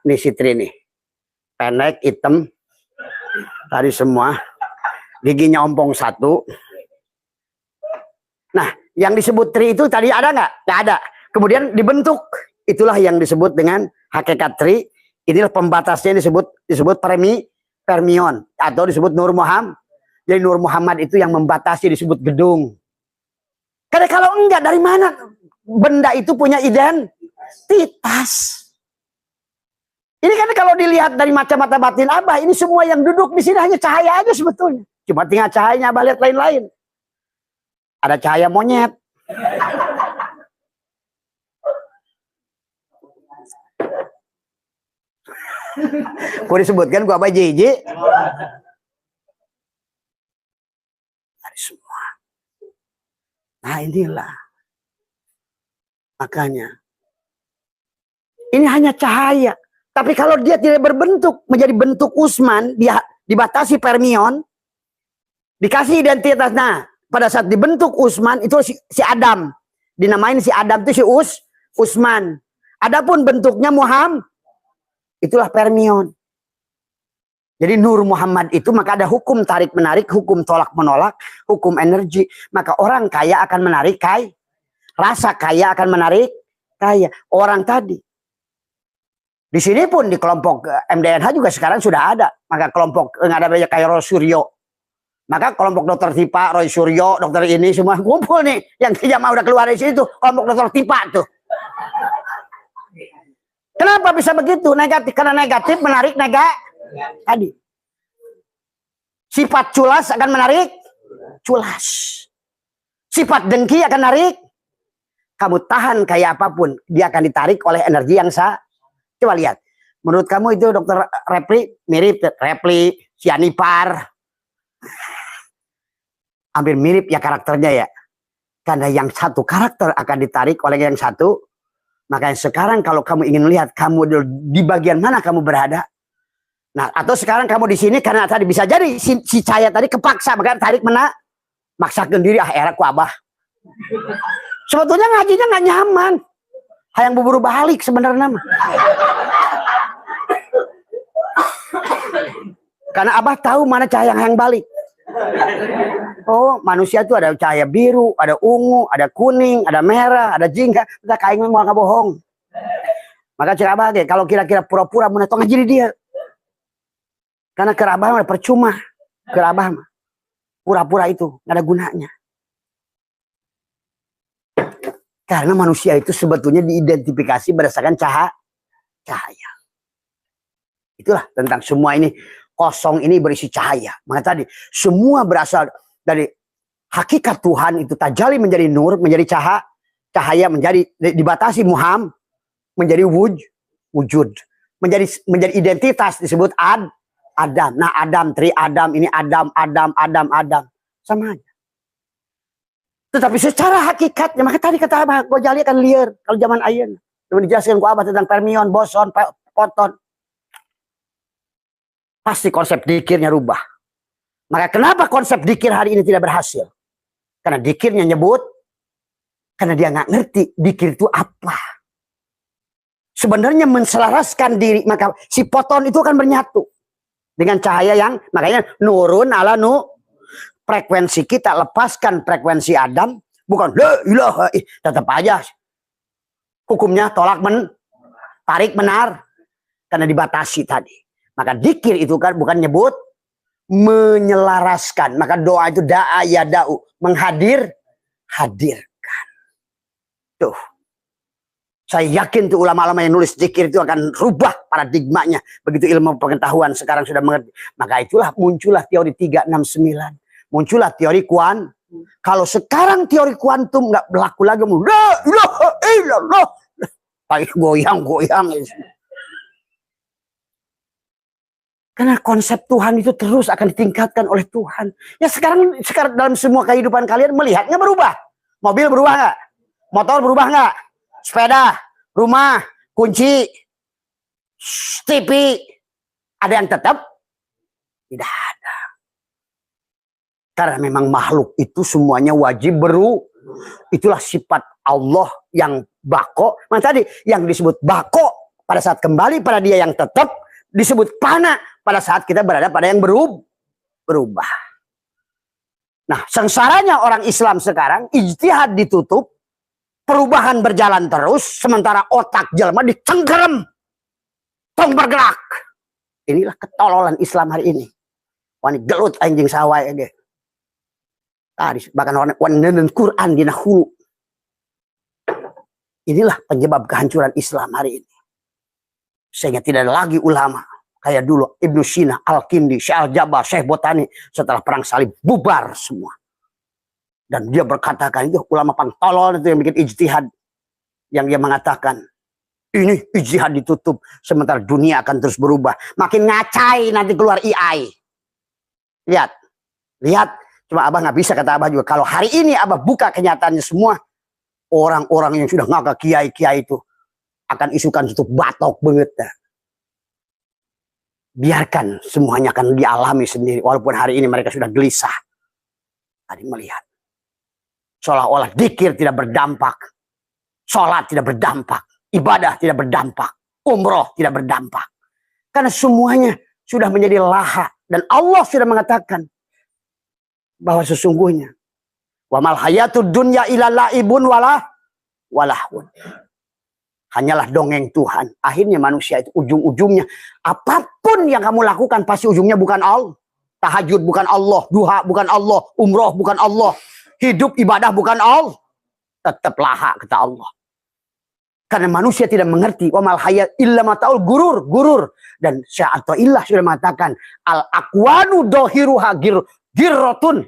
Ini si tri nih. Pendek, hitam, tadi semua, giginya ompong satu. Nah, yang disebut tri itu tadi ada nggak? Nggak ada. Kemudian dibentuk, itulah yang disebut dengan hakikat tri. Inilah pembatasnya disebut fermion atau disebut Nur Muhammad. Jadi Nur Muhammad itu yang membatasi disebut gedung. Karena kalau enggak, dari mana benda itu punya identitas? Ini kan kalau dilihat dari mata batin Abah, ini semua yang duduk di sini hanya cahaya aja sebetulnya. Cuma tinggal cahayanya Abah lihat lain-lain. Ada cahaya monyet. Kok disebutkan gua Abah JJ? Ada semua. Nah inilah. Makanya. Ini hanya cahaya. Tapi kalau dia tidak berbentuk, menjadi bentuk Usman, dia dibatasi fermion, dikasih identitas. Nah, pada saat dibentuk Usman, itu si Adam. Dinamain si Adam itu si Usman. Adapun bentuknya Muhammad, itulah fermion. Jadi Nur Muhammad itu maka ada hukum tarik-menarik, hukum tolak-menolak, hukum energi. Maka orang kaya akan menarik kaya. Rasa kaya akan menarik kaya. Orang tadi. Di sini pun di kelompok MDNH juga sekarang sudah ada. Maka kelompok ada banyak kayak Roy Suryo. Maka kelompok dokter Tipa, Roy Suryo, dokter ini semua kumpul nih. Yang jamaah udah keluar dari situ, kelompok dokter Tipa tuh. Kenapa bisa begitu? Negatif, karena negatif menarik tadi. Sifat culas akan menarik culas. Sifat dengki akan menarik. Kamu tahan kayak apapun, dia akan ditarik oleh energi yang Coba lihat, menurut kamu itu dokter Repli mirip Repli, Sianipar, hampir mirip ya karakternya ya. Karena yang satu karakter akan ditarik oleh yang satu. Makanya sekarang kalau kamu ingin lihat kamu di bagian mana kamu berada. Nah, atau sekarang kamu di sini karena tadi bisa jadi si cahaya tadi kepaksa, maka tarik maksakan diri era ku Abah. Sebetulnya ngajinya nggak nyaman. Hayang buburu balik sebenarnya mah. Karena Abah tahu mana cahaya yang balik. Oh, manusia itu ada cahaya biru, ada ungu, ada kuning, ada merah, ada jingga. Kita kain mau nggak bohong. Maka cara Abah kalau kira-kira pura-pura menetong aja dia. Karena kerabah mah percuma. Kerabah mah pura-pura itu nggak ada gunanya. Karena manusia itu sebetulnya diidentifikasi berdasarkan cahaya. Itulah tentang semua ini. Kosong ini berisi cahaya. Maka tadi semua berasal dari hakikat Tuhan itu tajalli menjadi nur, menjadi cahaya menjadi dibatasi muham, menjadi wujud, menjadi identitas disebut Adam. Nah, Adam, tri Adam, ini Adam, sama aja. Tetapi secara hakikatnya, maka tadi kata Abah, Ghazali akan liar kalau zaman ayeuna. Belum dijelaskan ku Abah tentang fermion, boson, foton. Pasti konsep dikirnya rubah. Maka kenapa konsep dikir hari ini tidak berhasil? Karena dikirnya nyebut, karena dia nggak ngerti dikir itu apa. Sebenarnya menselaraskan diri, maka si foton itu akan bernyatu dengan cahaya yang, makanya nurun ala frekuensi kita, lepaskan frekuensi Adam, bukan la ilaha, tetap aja hukumnya tolak tarik benar, karena dibatasi tadi. Maka dikir itu kan bukan nyebut, menyelaraskan. Maka doa itu da'a yada'u, hadirkan. Tuh. Saya yakin tuh ulama-ulama yang nulis dikir itu akan rubah paradigmanya. Begitu ilmu pengetahuan sekarang sudah mengerti. Maka itulah muncullah teori 369. Muncullah teori Kalau sekarang teori kuantum nggak berlaku lagi. La ilaha illallah. Kayak goyang-goyang. Karena konsep Tuhan itu terus akan ditingkatkan oleh Tuhan. Ya sekarang dalam semua kehidupan kalian melihatnya berubah. Mobil berubah nggak? Motor berubah nggak? Sepeda, rumah, kunci, TV. Ada yang tetap? Tidak ada. Karena memang makhluk itu semuanya wajib itulah sifat Allah yang bako. Nah tadi yang disebut bako pada saat kembali pada dia yang tetap, disebut fana pada saat kita berada pada yang berubah. Nah, sengsaranya orang Islam sekarang, ijtihad ditutup, perubahan berjalan terus, sementara otak jelma dicengkerem, tong bergerak. Inilah ketololan Islam hari ini. Wani gelut anjing sawai aja. Tadi bahkan orang Quran dina hulu. Inilah penyebab kehancuran Islam hari ini. Sehingga tidak ada lagi ulama kayak dulu Ibnu Sina, Al-Kindi, Syekh Al-Jabar, Syekh Botani setelah perang salib bubar semua. Dan dia berkatakan itu ulama pantolol itu yang bikin ijtihad, yang dia mengatakan ini ijtihad ditutup sementara dunia akan terus berubah. Makin ngacai nanti keluar AI. Lihat. Cuma Abah nggak bisa kata Abah juga. Kalau hari ini Abah buka kenyataannya semua orang-orang yang sudah ngagak kiai-kiai itu akan isukan tutup batok banget. Biarkan semuanya akan dialami sendiri. Walaupun hari ini mereka sudah gelisah. Tadi melihat. Seolah-olah dzikir tidak berdampak. Sholat tidak berdampak. Ibadah tidak berdampak. Umroh tidak berdampak. Karena semuanya sudah menjadi laha. Dan Allah sudah mengatakan. Bahwa sesungguhnya. Wa mal hayatud dunya illa la'ibun walahun. Hanyalah dongeng Tuhan. Akhirnya manusia itu ujung-ujungnya. Apapun yang kamu lakukan pasti ujungnya bukan Allah. Tahajud bukan Allah. Duha bukan Allah. Umroh bukan Allah. Hidup ibadah bukan Allah. Tetap laha kata Allah. Karena manusia tidak mengerti. Wa mal hayat illa mataul gurur. Dan Syai'atullah sudah mengatakan. Al-akwanu dohiruha girrotun.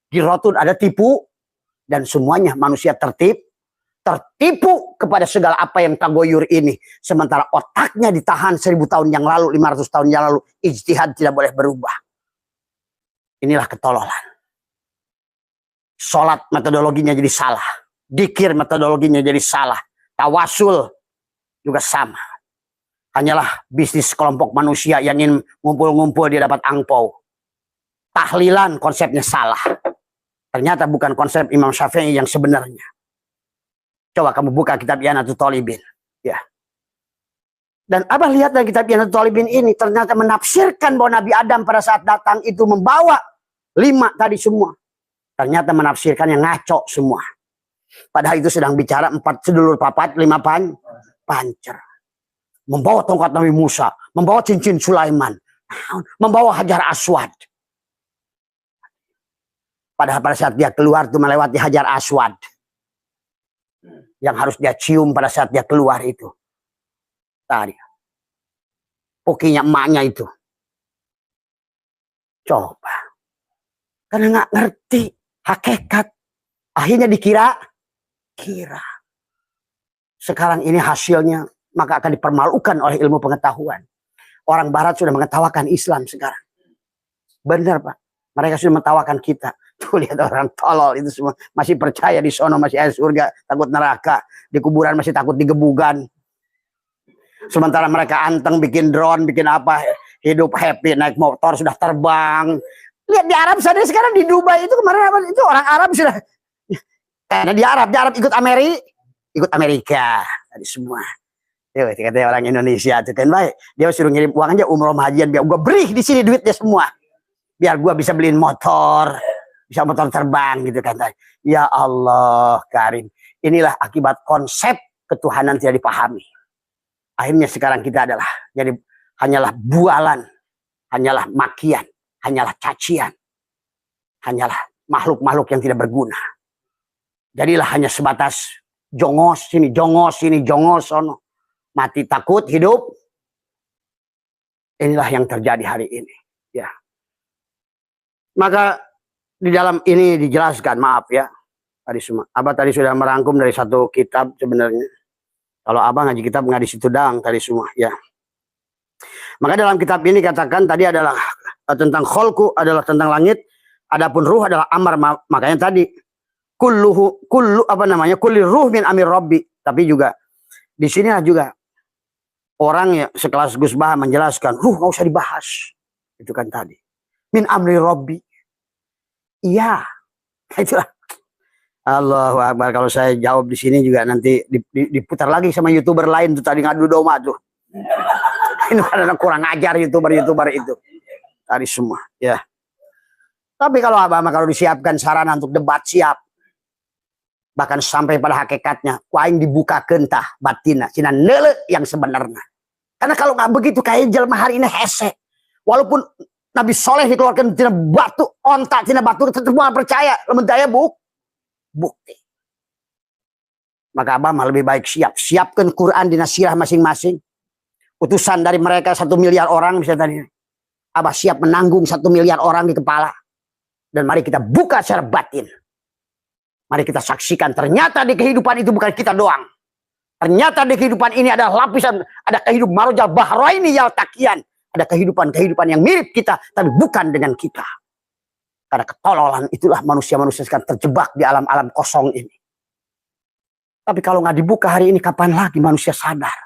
Girrotun ada tipu. Dan semuanya manusia tertipu kepada segala apa yang tagoyur ini. Sementara otaknya ditahan 1000 tahun yang lalu, 500 tahun yang lalu. Ijtihad tidak boleh berubah. Inilah ketololan. Sholat metodologinya jadi salah. Dikir metodologinya jadi salah. Tawasul juga sama. Hanyalah bisnis kelompok manusia yang ingin ngumpul-ngumpul dia dapat angpau. Tahlilan konsepnya salah. Ternyata bukan konsep Imam Syafi'i yang sebenarnya. Coba kamu buka kitab I'anatul Talibin. Ya. Dan Abah lihat dari kitab I'anatul Talibin ini. Ternyata menafsirkan bahwa Nabi Adam pada saat datang itu membawa 5 tadi semua. Ternyata menafsirkan yang ngaco semua. Padahal itu sedang bicara 4 sedulur papat, 5 pancer. Membawa tongkat Nabi Musa. Membawa cincin Sulaiman. Membawa Hajar Aswad. Padahal pada saat dia keluar itu melewati Hajar Aswad. Yang harus dia cium pada saat dia keluar itu. Tadi. Pokinya emaknya itu. Coba. Karena nggak ngerti hakikat. Akhirnya dikira. Sekarang ini hasilnya. Maka akan dipermalukan oleh ilmu pengetahuan. Orang barat sudah mengetawakan Islam sekarang. Benar Pak. Mereka sudah mentawakan kita. Tuh lihat orang tolol itu semua. Masih percaya di sono masih ada surga. Takut neraka. Di kuburan masih takut digebugan. Sementara mereka anteng bikin drone. Bikin apa. Hidup happy. Naik motor sudah terbang. Lihat di Arab sana sekarang di Dubai itu kemarin apa. Itu orang Arab sudah. Karena di Arab ikut Amerika. Tadi semua. Tuh, katanya orang Indonesia itu kan baik. Dia suruh ngirim uang aja umroh hajian biar gue beri di sini duitnya semua. Biar gue bisa beliin motor, bisa motor terbang gitu kan. Ya Allah Karim. Inilah akibat konsep ketuhanan tidak dipahami. Akhirnya sekarang kita adalah jadi hanyalah bualan, hanyalah makian, hanyalah cacian, hanyalah makhluk-makhluk yang tidak berguna. Jadilah hanya sebatas jongos sini, jongos sono. Mati takut, hidup. Inilah yang terjadi hari ini. Ya. Maka di dalam ini dijelaskan, maaf ya. Tadi semua. Abah tadi sudah merangkum dari satu kitab sebenarnya. Kalau Abah ngaji kitab nggak di situ dang tadi semua. Ya. Maka dalam kitab ini katakan tadi adalah tentang kholku adalah tentang langit. Adapun ruh adalah amar. Makanya tadi kullu ruh min amir rabbi. Tapi juga di sinilah juga orang ya sekelas Gus Bah menjelaskan, nggak usah dibahas. Itu kan tadi. Min amri Robbi. Iya. Itulah. Allahu Akbar. Kalau saya jawab di sini juga nanti diputar lagi sama YouTuber lain tuh tadi ngadu domba tuh. Ini karena kurang ajar YouTuber itu. Tadi semua. Ya. Tapi kalau kalau disiapkan sarana untuk debat siap. Bahkan sampai pada hakikatnya. Kuaing dibuka kentah batina. Cina nele yang sebenarnya. Karena kalau nggak begitu kayak jelma hari ini hese. Walaupun Nabi Soleh dikeluarkan tina batu, ontak tina batu, tetap percaya. Lementaya bukti. Maka Abah mah lebih baik siapkan Quran di nasirah masing-masing. Utusan dari mereka 1 miliar orang bisa tadi. Abah siap menanggung 1 miliar orang di kepala. Dan mari kita buka secara batin. Mari kita saksikan ternyata di kehidupan itu bukan kita doang. Ternyata di kehidupan ini ada lapisan, ada kehidupan marojal bahraini yaltaqiyan. Ada kehidupan yang mirip kita, tapi bukan dengan kita. Karena ketololan itulah manusia-manusia sekarang terjebak di alam-alam kosong ini. Tapi kalau nggak dibuka hari ini, kapan lagi manusia sadar?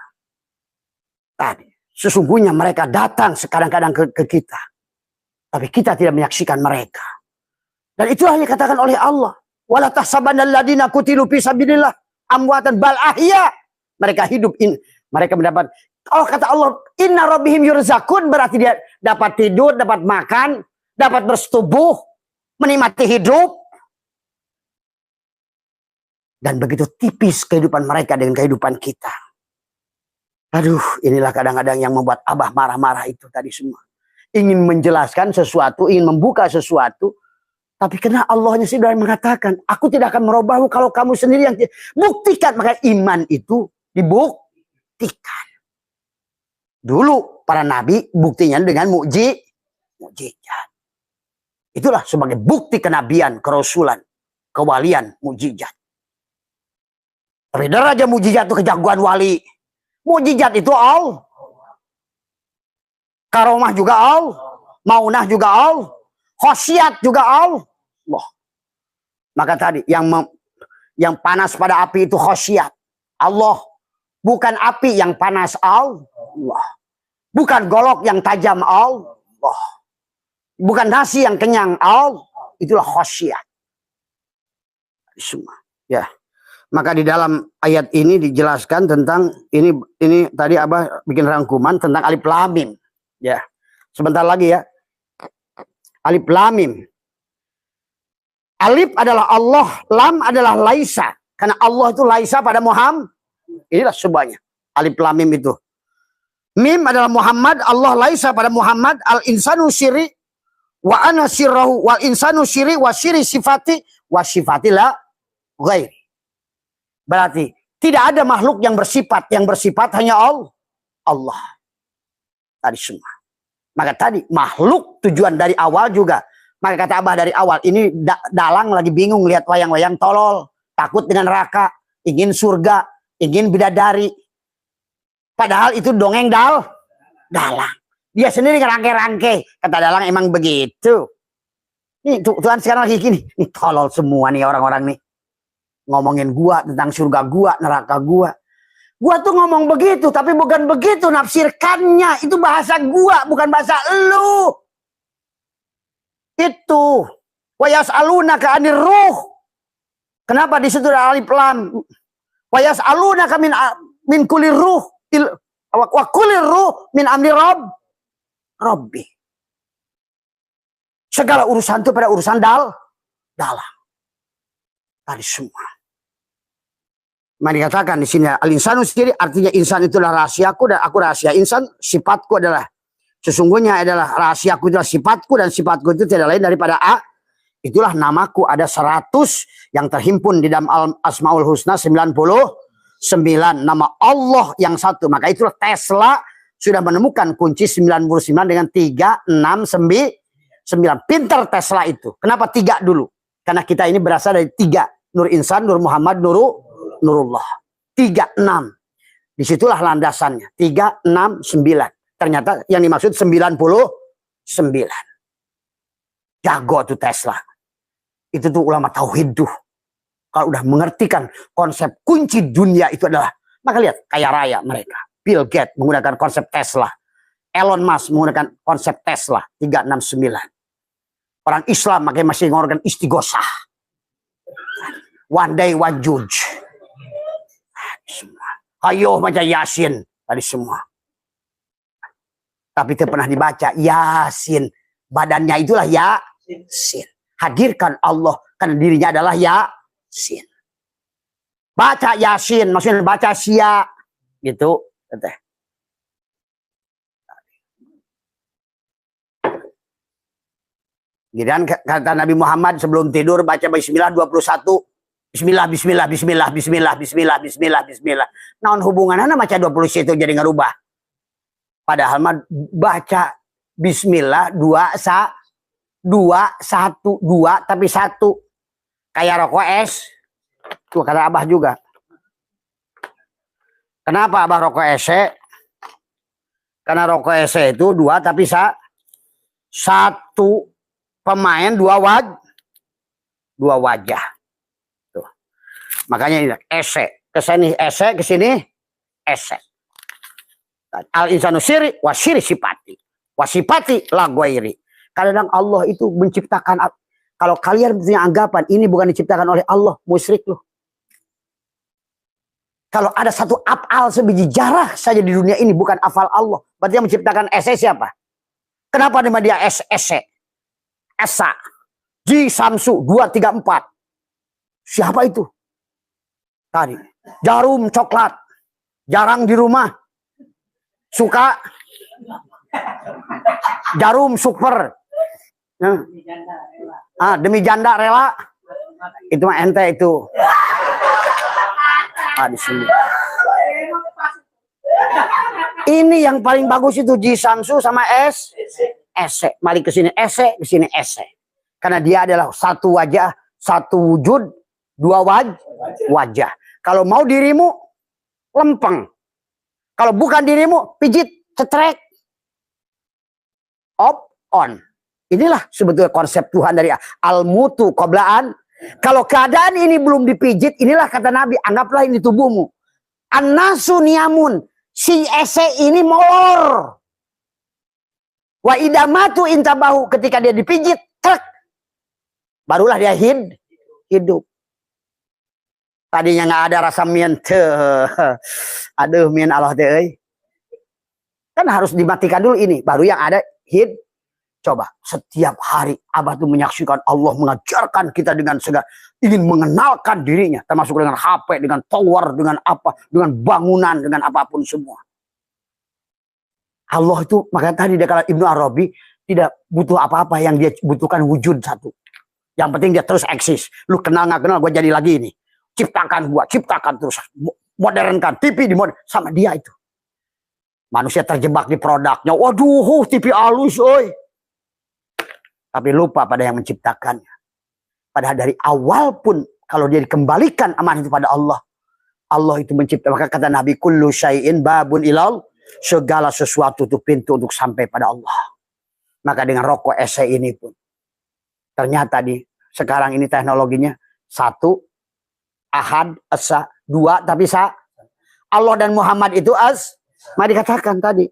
Tadi, sesungguhnya mereka datang sekadang-kadang ke kita. Tapi kita tidak menyaksikan mereka. Dan itulah yang dikatakan oleh Allah. Wala tahsabanna alladziina qutilu fi sabilillah amwatan bal ahya. Mereka hidup mereka mendapat. Kalau kata Allah, inna rabbihim yurzakun, berarti dia dapat tidur, dapat makan, dapat bersetubuh, menikmati hidup. Dan begitu tipis kehidupan mereka dengan kehidupan kita. Aduh, inilah kadang-kadang yang membuat Abah marah-marah itu tadi semua. Ingin menjelaskan sesuatu, ingin membuka sesuatu. Tapi karena Allahnya sudah mengatakan, aku tidak akan merubahmu kalau kamu sendiri yang buktikan. Maka iman itu dibuktikan. Dulu para nabi buktinya dengan mukjizat. Itulah sebagai bukti kenabian, kerasulan, kewalian, mukjizat. Tapi derajat mukjizat itu kejagoan wali. Mukjizat itu Allah. Karomah juga Allah. Maunah juga Allah. Khosyat juga Allah. Maka tadi yang panas pada api itu khosyat. Allah. Bukan api yang panas Allah. Bukan golok yang tajam Allah. Bukan nasi yang kenyang Allah. Itulah khosyat. Semua. Ya. Maka di dalam ayat ini dijelaskan tentang ini tadi Abah bikin rangkuman tentang alif lam mim. Ya. Sebentar lagi ya. Alif lam mim. Alif adalah Allah, lam adalah laisa. Karena Allah itu laisa pada Muhammad. Inilah semuanya. Alif lam mim itu. Mim adalah Muhammad, Allah laisa pada Muhammad, al insanu syiri wa ana sirrahu wal insanu syiri wa syiri sifati wa sifati la ghairi. Berarti tidak ada makhluk yang bersifat hanya Allah. Allah. Tadi semua. Maka tadi makhluk tujuan dari awal juga. Maka kata Abah dari awal, ini dalang lagi bingung lihat wayang-wayang tolol. Takut dengan neraka, ingin surga, ingin bidadari. Padahal itu dongeng dalang. Dia sendiri ngerangke-rangke. Kata dalang emang begitu. Nih Tuhan sekarang lagi gini. Nih tolol semua nih orang-orang nih. Ngomongin gua tentang surga gua, neraka gua. Gua tuh ngomong begitu, tapi bukan begitu nafsirkannya. Itu bahasa gua, bukan bahasa elu. Itu. Wa yas'alunaka 'anir ruh. Kenapa di situ ada alif lam? Wa yas'alunaka min kulli ruh. Wa kulli ruh min amri Rabbi. Segala urusan itu pada urusan dalam. Tadi semua. Mari dikatakan di sini al-insanu sendiri artinya insan itulah rahasiaku dan aku rahasia insan. Sifatku adalah sesungguhnya adalah rahasiaku itulah sifatku dan sifatku itu tidak lain daripada itulah namaku. Ada 100 yang terhimpun di dalam Asmaul Husna 99 nama Allah yang satu. Maka itulah Tesla sudah menemukan kunci 99 dengan 369. Pinter Tesla itu. Kenapa 3 dulu? Karena kita ini berasal dari 3. Nur Insan, Nur Muhammad, Nurullah. 36. Disitulah landasannya. 369. Ternyata yang dimaksud 99. Jago tuh Tesla. Itu tuh ulama tauhid tuh. Kalau udah mengertikan konsep kunci dunia itu adalah, maka lihat kaya raya mereka. Bill Gates menggunakan konsep Tesla. Elon Musk menggunakan konsep Tesla 369. Orang Islam makanya masih menggunakan istighosah. One day one judge. Semua. Ayo baca Yasin tadi semua. Tapi tidak pernah dibaca Yasin. Badannya itulah Yasin. Hadirkan Allah karena dirinya adalah Yasin. Baca Yasin maksudnya baca Sya gitu. Kemudian kata Nabi Muhammad sebelum tidur baca Bismillah 21. Bismillah, Bismillah, Bismillah, Bismillah, Bismillah, Bismillah, Bismillah. Naon hubungannya baca 20 itu jadi ngerubah. Padahal baca Bismillah 2, 1, 2 tapi 1. Kayak rokok es. Tuh kata Abah juga. Kenapa Abah rokok es? Karena rokok es itu 2 tapi 1 pemain 2 wajah. Tuh. Makanya ini ese. Kesini ese, kesini ese. Al insanu siri wa siri sifati. Wa sifati la ghairi. Kadang Allah itu menciptakan, kalau kalian punya anggapan ini bukan diciptakan oleh Allah, musyrik loh. Kalau ada satu af'al sebiji jarah saja di dunia ini bukan afal Allah, berarti yang menciptakan ese siapa? Kenapa nama dia ese? Esa. Ji Samsu 234. Siapa itu? Tadi. Jarum coklat. Jarang di rumah. Suka jarum super. Demi janda rela. Itu mah ente itu. Di sini. Ini yang paling bagus itu Ji Samsu sama ese. Mari ke sini ese, ke sini ese. Karena dia adalah satu wajah, satu wujud, 2 wajah. Kalau mau dirimu lempeng. Kalau bukan dirimu pijit, cetrek. Off, on. Inilah sebetulnya konsep Tuhan dari al-mutu qoblaan. Kalau keadaan ini belum dipijit, inilah kata Nabi, anggaplah ini tubuhmu. An-nasu niyamun. Si ese ini molor. Wa idamatu intabahu, ketika dia dipijit, trek. Barulah dia hidup. Tadinya nggak ada rasa mien. Aduh mien Allah deh. Kan harus dimatikan dulu ini, baru yang ada Coba setiap hari Abah tuh menyaksikan Allah mengajarkan kita dengan segala, ingin mengenalkan dirinya, termasuk dengan HP, dengan tower, dengan apa, dengan bangunan, dengan apapun semua. Allah itu, makanya tadi dia kata Ibnu Arabi tidak butuh apa-apa, yang dia butuhkan wujud satu. Yang penting dia terus eksis. Lu kenal nggak kenal, gue jadi lagi ini. Ciptakan terus, modernkan TV di modern sama dia itu. Manusia terjebak di produknya. Waduh, TV halus, oi. Tapi lupa pada yang menciptakannya. Padahal dari awal pun, kalau dia dikembalikan amanah itu pada Allah. Allah itu mencipta. Maka kata Nabi, kullu syai'in babun ilal. Segala sesuatu itu pintu untuk sampai pada Allah. Maka dengan rokok SE ini pun. Ternyata sekarang ini teknologinya. 1, Ahad, Esa. 2, tapi Allah dan Muhammad itu Mari dikatakan tadi.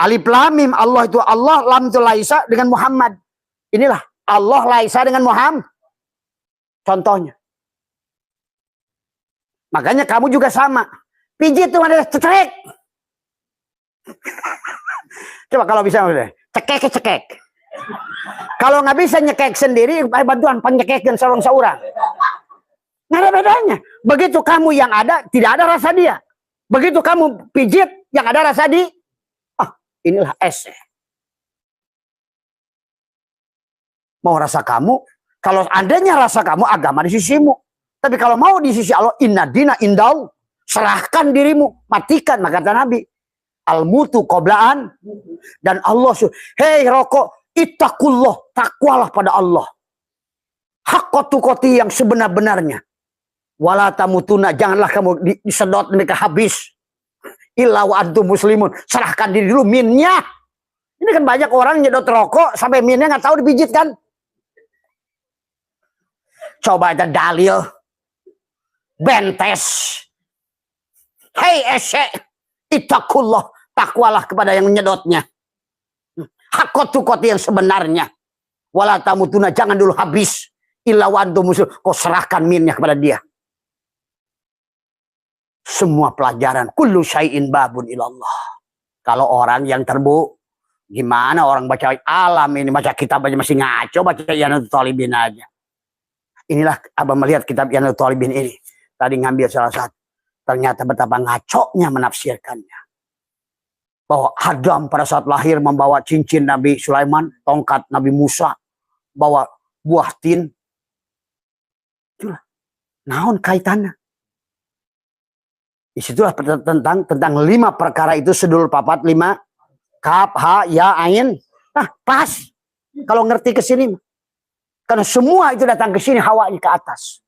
Alif lam mim, Allah itu Allah, lam itu laisa dengan Muhammad. Inilah Allah laisa dengan Muhammad. Contohnya. Makanya kamu juga sama. Pijit tuh ada cekek. Coba kalau bisa cekek. Kalau nggak bisa nyekek sendiri, bantuan penyekekin seorang. Nggak ada bedanya. Begitu kamu yang ada, tidak ada rasa dia. Begitu kamu pijit, yang ada rasa inilah es. Mau rasa kamu, kalau andainya rasa kamu, agama di sisimu. Tapi kalau mau di sisi Allah, inna dina indal, serahkan dirimu, matikan. Maka kata Nabi, al-mutu qoblaan. Dan Allah, hei rokok, ittaqullah, takwalah pada Allah. Haqqatuqati yang sebenar-benarnya. Wala tamutuna, janganlah kamu disedot mereka habis. Illa wa antum muslimun. Serahkan diri dulu minnya. Ini kan banyak orang nyedot rokok sampai minnya nggak tahu dipijit kan. Coba ada dalil. Bentes. Hei esek. Ittaqullah. Takwalah kepada yang menyedotnya. Haqqatuqati yang sebenarnya. Wala tamutuna, jangan dulu habis. Illa wa antum muslimun. Kau serahkan minnya kepada dia. Semua pelajaran kullu syai'in babun ilallah. Kalau orang yang gimana orang baca alam ini, baca kitab aja masih ngaco, baca Ianatul Talibin aja. Inilah abang melihat kitab Ianatul Talibin ini. Tadi ngambil salah satu. Ternyata betapa ngaconya menafsirkannya. Bahwa Adam pada saat lahir membawa cincin Nabi Sulaiman, tongkat Nabi Musa, bawa buah tin. Itulah. Naon kaitannya? Disitulah tentang 5 perkara itu sedulur papat 5 kaf ha ya ain. Nah, pas kalau ngerti ke sini. Karena semua itu datang ke sini hawanya ke atas.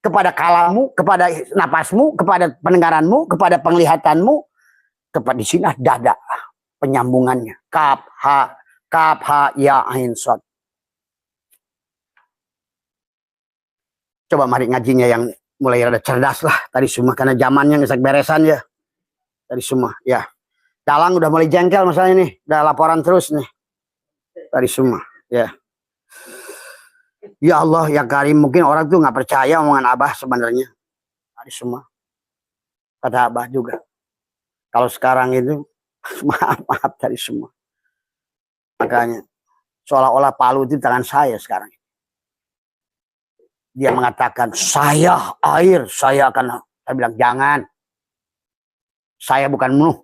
Kepada kalamu, kepada napasmu, kepada pendengaranmu, kepada penglihatanmu, kepada di sini dada penyambungannya. Kaf ha ya ain sad. Coba mari ngajinya yang mulai rada cerdas lah tadi semua, karena zamannya ngesak beresan ya tadi semua ya. Dalang udah mulai jengkel masalahnya nih, udah laporan terus nih tadi semua ya. Ya Allah ya Karim, mungkin orang tuh nggak percaya omongan Abah sebenarnya tadi semua. Kata Abah juga kalau sekarang itu maaf tadi semua, makanya seolah-olah Palu itu di tangan saya sekarang. Dia mengatakan, saya air, saya akan. Saya bilang, jangan. Saya bukan Nuh.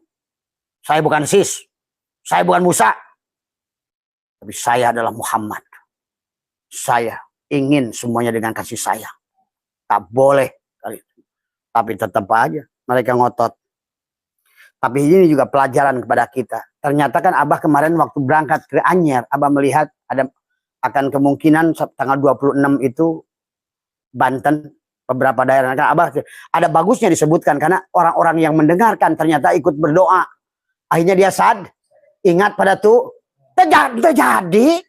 Saya bukan Sis. Saya bukan Musa. Tapi saya adalah Muhammad. Saya ingin semuanya dengan kasih sayang. Tak boleh. Tapi tetap aja mereka ngotot. Tapi ini juga pelajaran kepada kita. Ternyata kan Abah kemarin waktu berangkat ke Anyer, Abah melihat akan kemungkinan tanggal 26 itu Banten, beberapa daerah. Kan Abah ada bagusnya disebutkan karena orang-orang yang mendengarkan ternyata ikut berdoa. Akhirnya dia ingat pada tuh terjadi.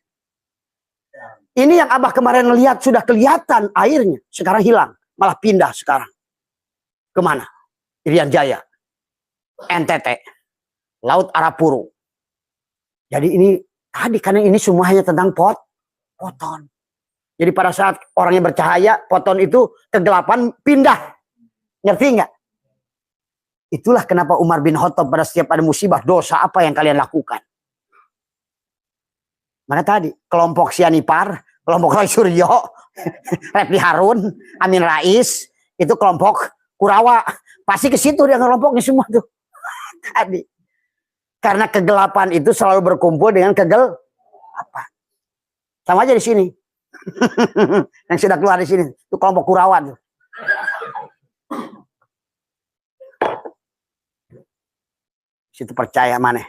Ini yang Abah kemarin lihat sudah kelihatan airnya, sekarang hilang, malah pindah sekarang. Kemana? Irian Jaya, NTT, Laut Arapuru. Jadi ini tadi karena ini semuanya tentang poton. Jadi pada saat orangnya bercahaya, foton itu kegelapan pindah. Ngerti nggak? Itulah kenapa Umar bin Khattab pada setiap ada musibah, dosa apa yang kalian lakukan? Maka tadi, kelompok Sianipar, kelompok Roy Suryo, Refli Harun, Amin Rais, itu kelompok Kurawa. Pasti ke situ dia kelompoknya semua tuh. Tadi. Karena kegelapan itu selalu berkumpul dengan kegelapan. Sama aja di sini. Yang sudah keluar di sini itu kelompok Kurawan. Situ percaya mana.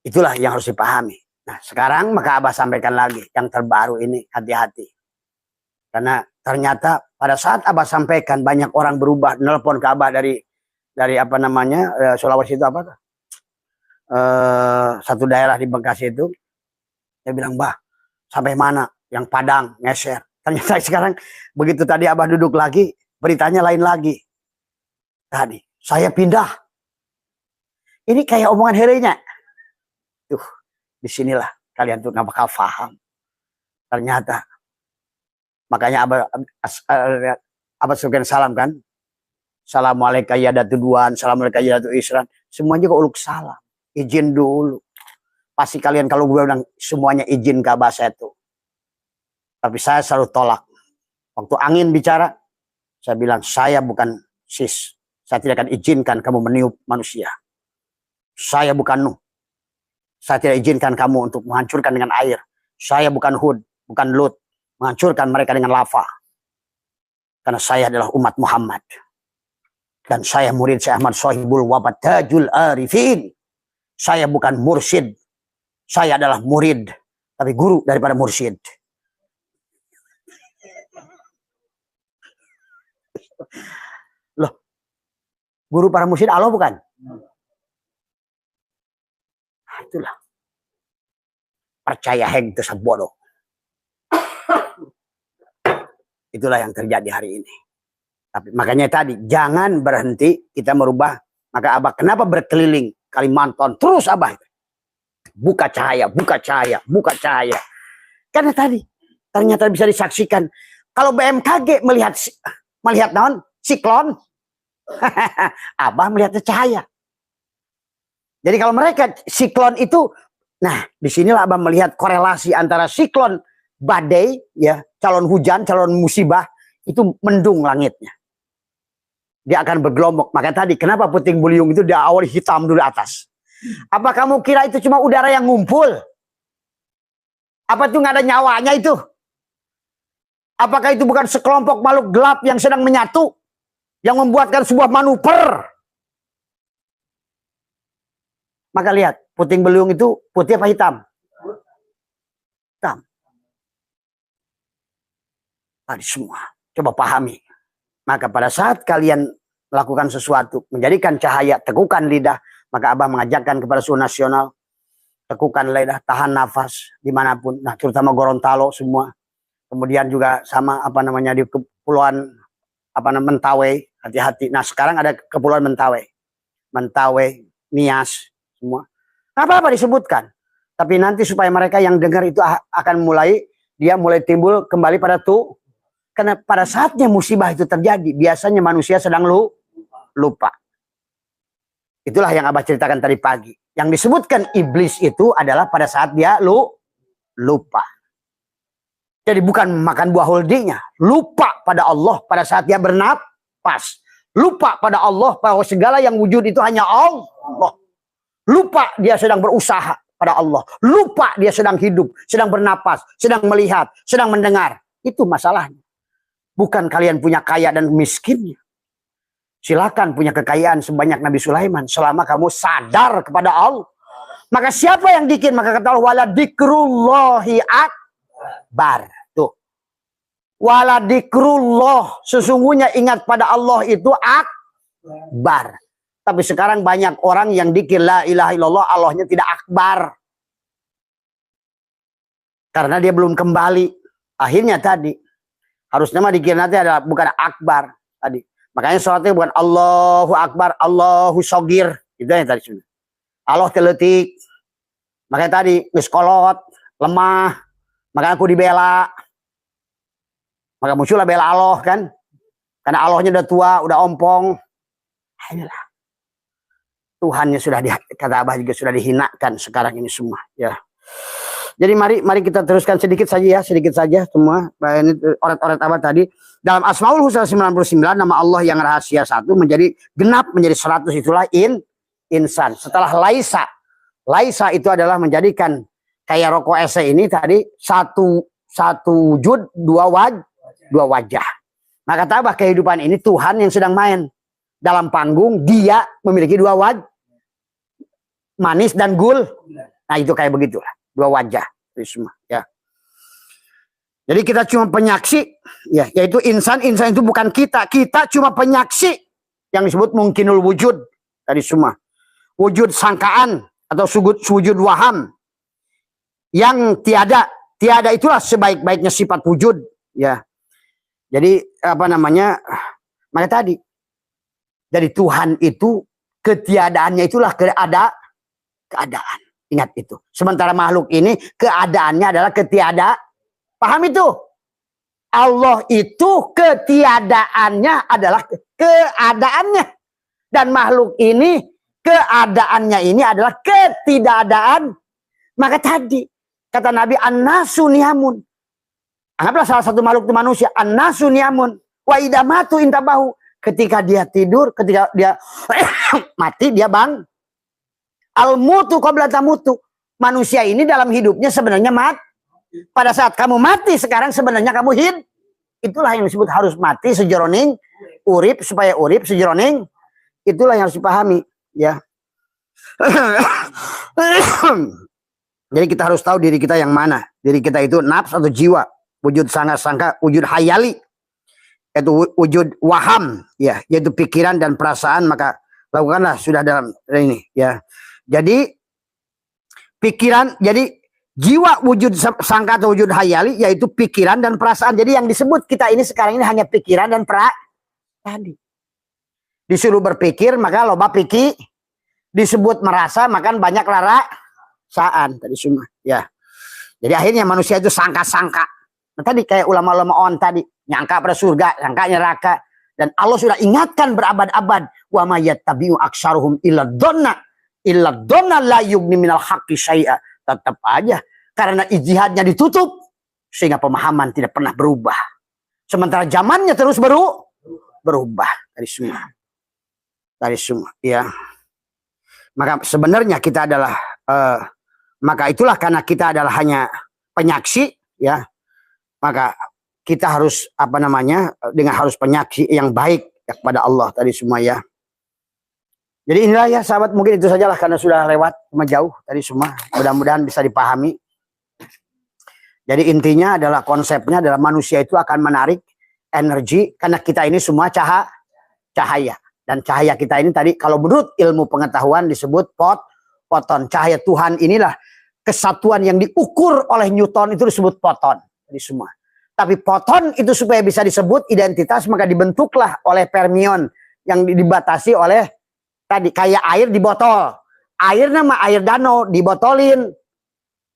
Itulah yang harus dipahami. Nah, sekarang maka Abah sampaikan lagi yang terbaru ini, hati-hati. Karena ternyata pada saat Abah sampaikan banyak orang berubah, nelpon ke Abah dari apa namanya, Sulawesi itu apa? Satu daerah di Bekasi itu. Dia bilang, "Bah, sampai mana? Yang Padang ngeser." Ternyata sekarang begitu tadi Abah duduk lagi, beritanya lain lagi. Tadi saya pindah. Ini kayak omongan herenya. Tuh, disinilah kalian tuh nggak bakal paham. Ternyata makanya Abah suruhkan salam kan. Assalamualaikum ya datuduan, assalamualaikum ya datu isran. Semuanya kok uluk salam. Izin dulu. Pasti kalian kalau gue bilang semuanya izin ke Abah saya tuh. Tapi saya selalu tolak. Waktu angin bicara, saya bilang saya bukan sis. Saya tidak akan izinkan kamu meniup manusia. Saya bukan Nuh. Saya tidak izinkan kamu untuk menghancurkan dengan air. Saya bukan Hud, bukan Lut. Menghancurkan mereka dengan lava. Karena saya adalah umat Muhammad. Dan saya murid Syekh Ahmad Sohibul Wabad Tajul Arifin. Saya bukan mursyid. Saya adalah murid. Tapi guru daripada mursyid. Loh. Guru para mursyid Allah bukan? Nah, itulah. Percaya heng itu bodoh. Itulah yang terjadi hari ini. Tapi makanya tadi jangan berhenti kita merubah. Maka Abah kenapa berkeliling Kalimantan terus Abah buka cahaya, buka cahaya, buka cahaya. Karena tadi ternyata bisa disaksikan kalau BMKG melihat naon siklon, Abah melihat cahaya. Jadi kalau mereka siklon itu, nah disinilah Abah melihat korelasi antara siklon badai, ya calon hujan, calon musibah itu mendung langitnya. Dia akan bergelombok. Maka tadi kenapa puting beliung itu dia awal hitam dulu atas? Apa kamu kira itu cuma udara yang ngumpul? Apa itu nggak ada nyawanya itu? Apakah itu bukan sekelompok makhluk gelap yang sedang menyatu? Yang membuatkan sebuah manuver? Maka lihat, puting beliung itu putih apa hitam? Hitam. Tadi semua. Coba pahami. Maka pada saat kalian melakukan sesuatu, menjadikan cahaya, teguhkan lidah, maka Abah mengajarkan kepada seluruh nasional, teguhkan lidah, tahan nafas, dimanapun, nah terutama Gorontalo semua. Kemudian juga sama apa namanya di kepulauan apa namanya Mentawai, hati-hati. Nah sekarang ada kepulauan Mentawai, Nias, semua. Apa-apa disebutkan. Tapi nanti supaya mereka yang dengar itu akan mulai timbul kembali pada tuh. Karena pada saatnya musibah itu terjadi, biasanya manusia sedang lupa. Itulah yang Abah ceritakan tadi pagi. Yang disebutkan iblis itu adalah pada saat dia lupa. Jadi bukan makan buah holdinya. Lupa pada Allah pada saat dia bernapas. Lupa pada Allah bahwa segala yang wujud itu hanya Allah. Lupa dia sedang berusaha pada Allah. Lupa dia sedang hidup, sedang bernapas, sedang melihat, sedang mendengar. Itu masalahnya. Bukan kalian punya kaya dan miskinnya. Silakan punya kekayaan sebanyak Nabi Sulaiman. Selama kamu sadar kepada Allah. Maka siapa yang dikir? Maka kata Allah, wala dikrullahi akbar. Tuh. Wala dikrullah. Sesungguhnya ingat pada Allah itu akbar. Tapi sekarang banyak orang yang dikir la ilaha illallah, Allahnya tidak akbar. Karena dia belum kembali. Akhirnya tadi. Harusnya mah dikir nanti adalah bukan akbar tadi. Makanya sholatnya bukan Allahu Akbar, Allahu Sogir. Itu yang tadi sudah. Allah teletik. Makanya tadi ngeskolot, lemah. Makanya aku dibela. Maka muncullah bela Allah kan. Karena Allahnya udah tua, udah ompong. Inilah. Tuhannya sudah kata Abah juga sudah dihinakan sekarang ini semua. Ya. Jadi mari kita teruskan sedikit saja semua. Ini oret-oret Abah tadi. Dalam Asmaul Husna 99 nama Allah yang rahasia satu menjadi genap menjadi 100, itulah insan. Setelah Laisa. Laisa itu adalah menjadikan kayak rokok ese ini tadi satu wujud dua wajah. Maka kata Abah kehidupan ini Tuhan yang sedang main dalam panggung, dia memiliki dua manis dan gul. Nah itu kayak begitulah, dua wajah semua ya. Jadi kita cuma penyaksi ya, yaitu insan itu bukan kita cuma penyaksi yang disebut mungkinul wujud tadi semua. Wujud sangkaan atau wujud waham yang tiada itulah sebaik-baiknya sifat wujud ya. Jadi apa namanya, maka tadi dari Tuhan itu ketiadaannya itulah keadaan. Ingat itu. Sementara makhluk ini keadaannya adalah ketiada. Paham itu? Allah itu ketiadaannya adalah keadaannya. Dan makhluk ini keadaannya ini adalah ketidakadaan. Maka tadi kata Nabi an-nasu niyamun. Anggaplah salah satu makhluk itu manusia. An-nasu niyamun. Wa idza matu intabahu. Ketika dia tidur, ketika dia mati, dia bang. Al-mutu qabla tamutu. Manusia ini dalam hidupnya sebenarnya mati. Pada saat kamu mati sekarang sebenarnya kamu hidup. Itulah yang disebut harus mati sejeroning urip, supaya urip sejeroning. Itulah yang harus dipahami ya. Jadi kita harus tahu diri kita yang mana. Diri kita itu nafs atau jiwa, wujud sangka-sangka, wujud hayali, yaitu wujud waham ya, yaitu pikiran dan perasaan. Maka lakukanlah sudah dalam ini ya. Jadi pikiran, jadi jiwa wujud sangka atau wujud hayali yaitu pikiran dan perasaan. Jadi yang disebut kita ini sekarang ini hanya pikiran dan tadi. Disuruh berpikir maka loba pikir, disebut merasa makan banyak rarasaan tadi semua ya. Jadi akhirnya manusia itu sangka-sangka. Nah, tadi kayak ulama-ulama on tadi nyangka pada surga, nyangka neraka, dan Allah sudah ingatkan berabad-abad wa may yattabi'u aksaruhum illa dhanna la yughni minal haqqi syai'a. Tetap aja karena ijtihadnya ditutup sehingga pemahaman tidak pernah berubah. Sementara zamannya terus berubah dari semua ya. Maka sebenarnya kita adalah maka itulah karena kita adalah hanya penyaksi ya. Maka kita harus apa namanya, dengan harus penyaksi yang baik ya, kepada Allah tadi semua ya. Jadi inilah ya sahabat, mungkin itu sajalah karena sudah lewat jauh tadi semua. Mudah-mudahan bisa dipahami. Jadi intinya adalah konsepnya adalah manusia itu akan menarik energi karena kita ini semua cahaya. Dan cahaya kita ini tadi kalau menurut ilmu pengetahuan disebut foton. Cahaya Tuhan inilah kesatuan yang diukur oleh Newton itu disebut foton. Tadi semua. Tapi foton itu supaya bisa disebut identitas maka dibentuklah oleh fermion yang dibatasi oleh tadi kayak air di botol. Air nama air danau dibotolin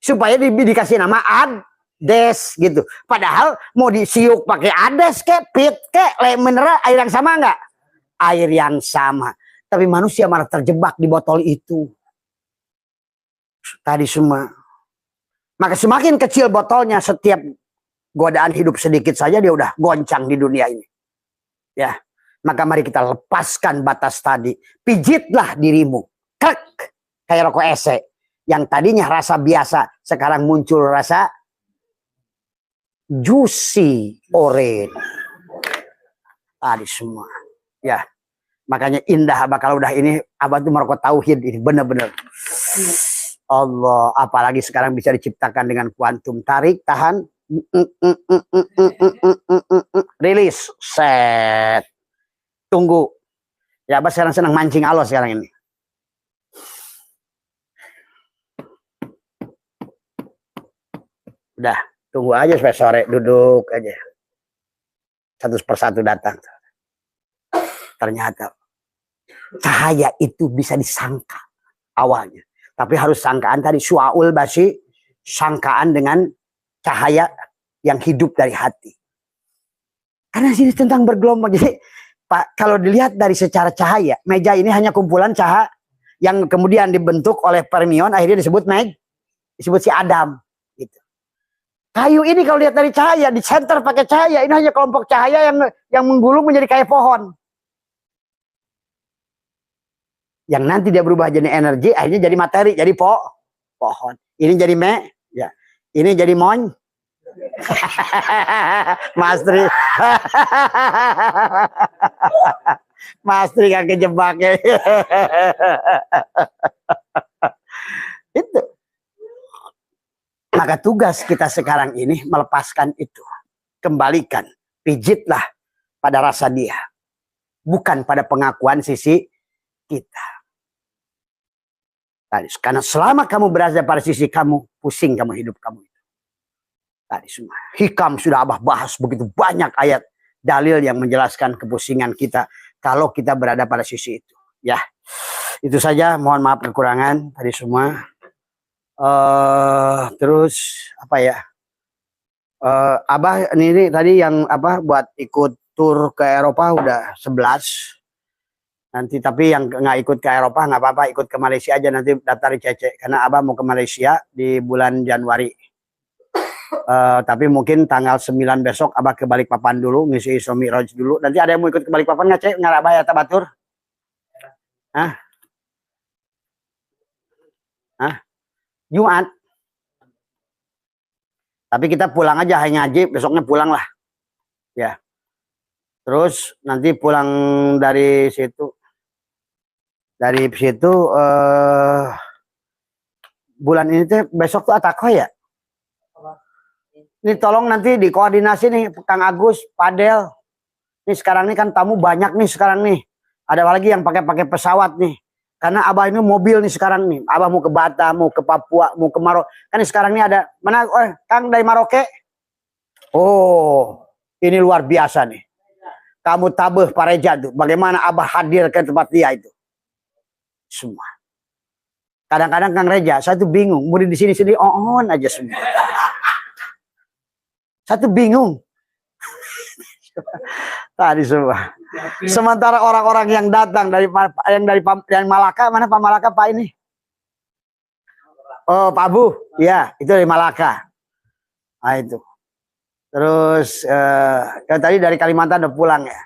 supaya dikasih nama ades gitu. Padahal mau disiuk pakai ades kek, pit kek, mineral air yang sama enggak? Air yang sama. Tapi manusia malah terjebak di botol itu. Tadi semua. Maka semakin kecil botolnya, setiap godaan hidup sedikit saja dia udah goncang di dunia ini. Ya. Maka mari kita lepaskan batas tadi. Pijitlah dirimu. Krek. Kayak rokok ese. Yang tadinya rasa biasa. Sekarang muncul rasa juicy orange. Tadi semua. Ya. Makanya indah. Kalau udah ini. Abah tuh merokok tauhid ini. Bener-bener. Allah. Apalagi sekarang bisa diciptakan dengan kuantum. Tarik. Tahan. Rilis. Set. Tunggu. Ya Abah sekarang senang mancing Allah sekarang ini. Udah. Tunggu aja sampai sore. Duduk aja. Satu persatu datang. Ternyata. Cahaya itu bisa disangka. Awalnya. Tapi harus sangkaan tadi. Su'aul basi. Sangkaan dengan cahaya yang hidup dari hati. Karena sini tentang bergelombang. Jadi Pak, kalau dilihat dari secara cahaya, meja ini hanya kumpulan cahaya yang kemudian dibentuk oleh fermion, akhirnya disebut disebut si Adam. Gitu. Kayu ini kalau lihat dari cahaya, di center pakai cahaya, ini hanya kelompok cahaya yang menggulung menjadi kayak pohon. Yang nanti dia berubah jadi energi, akhirnya jadi materi, jadi pohon. Ini jadi ya. Ini jadi Mas Tri. Mas Tri kan kejebak ya. Maka tugas kita sekarang ini melepaskan itu. Kembalikan, pijitlah pada rasa dia. Bukan pada pengakuan sisi kita. Tadi, karena selama kamu berada pada sisi kamu, pusing kamu hidup kamu. Tadi semua. Hikam sudah Abah bahas begitu banyak ayat dalil yang menjelaskan kepusingan kita kalau kita berada pada sisi itu. Ya, itu saja. Mohon maaf kekurangan tadi semua. Terus apa ya? Abah ini tadi yang apa buat ikut tur ke Eropa udah 11. Nanti tapi yang nggak ikut ke Eropa nggak apa-apa, ikut ke Malaysia aja, nanti daftar Cece karena Abah mau ke Malaysia di bulan Januari. Tapi mungkin tanggal 9 besok Abah ke Balikpapan dulu ngisi Isra Mi'raj dulu. Nanti ada yang mau ikut ke Balikpapan nggak, Cek? Nggak Abah ya tabatur? Hah? Hah? Jumat. Tapi kita pulang aja, hanya ngaji, besoknya pulang lah. Ya. Terus nanti pulang dari situ. Dari situ bulan ini tuh besok tuh Atakoh ya. Ini tolong nanti dikoordinasi nih Kang Agus, Padel. Nih sekarang ini kan tamu banyak nih sekarang nih. Ada lagi yang pakai pesawat nih. Karena Abah ini mobil nih sekarang nih. Abah mau ke Batam, mau ke Papua, mau ke Maroke. Kan sekarang ini ada mana? Kang dari Maroke. Oh, ini luar biasa nih. Kamu tabeh Pareja tuh. Bagaimana Abah hadir ke tempat dia itu? Semua. Kadang-kadang Kang Reja, saya tuh bingung. Murid di sini on aja semua. Saya tuh bingung. Tadi semua. Sementara orang-orang yang datang dari Malaka, mana Pak Malaka Pak ini? Oh Pak Abu, ya itu dari Malaka. Nah itu. Terus yang tadi dari Kalimantan udah pulang ya.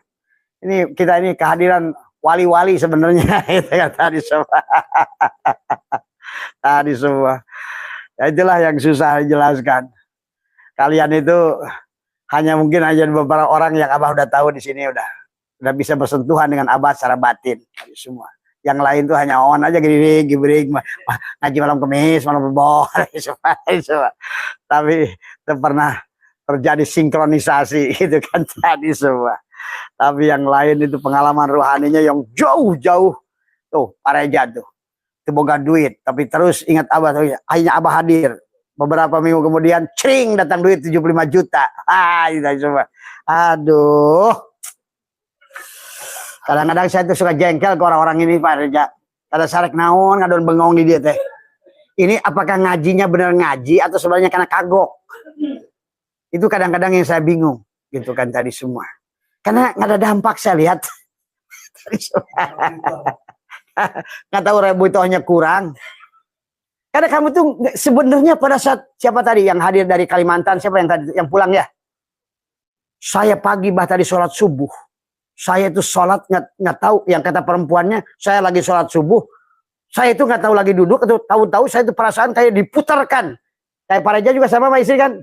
Ini kita ini kehadiran wali-wali sebenarnya itu ya tadi semua. Tadi semua. Ya, itulah yang susah dijelaskan. Kalian itu hanya mungkin aja beberapa orang yang Abah udah tahu di sini udah bisa bersentuhan dengan Abah secara batin semua. Yang lain tuh hanya on aja gini ngaji malam Kamis, malam Rebo semua. Tapi pernah terjadi sinkronisasi gitu kan tadi semua. Tapi yang lain itu pengalaman rohaninya yang jauh-jauh tuh Pareja tuh. Itu boga duit, tapi terus ingat Abah tuh akhirnya Abah hadir. Beberapa minggu kemudian, cring datang duit 75 juta. Itu semua. Aduh. Kadang-kadang saya tuh suka jengkel ke orang-orang ini Pak Reja. Kada sarek naon, ngadon bengong di dia teh. Ini apakah ngajinya benar ngaji atau sebenarnya karena kagok? Itu kadang-kadang yang saya bingung. Gitu kan tadi semua. Karena nggak ada dampak saya lihat. Nggak tahu rebutohnya kurang. Karena kamu tuh sebenarnya pada saat siapa tadi yang hadir dari Kalimantan, siapa yang tadi yang pulang ya? Saya pagi tadi sholat subuh. Saya itu sholat nggak tahu yang kata perempuannya. Saya lagi sholat subuh. Saya itu nggak tahu lagi duduk atau tahu-tahu saya itu perasaan kayak diputarkan. Kayak Pareja juga sama istri kan.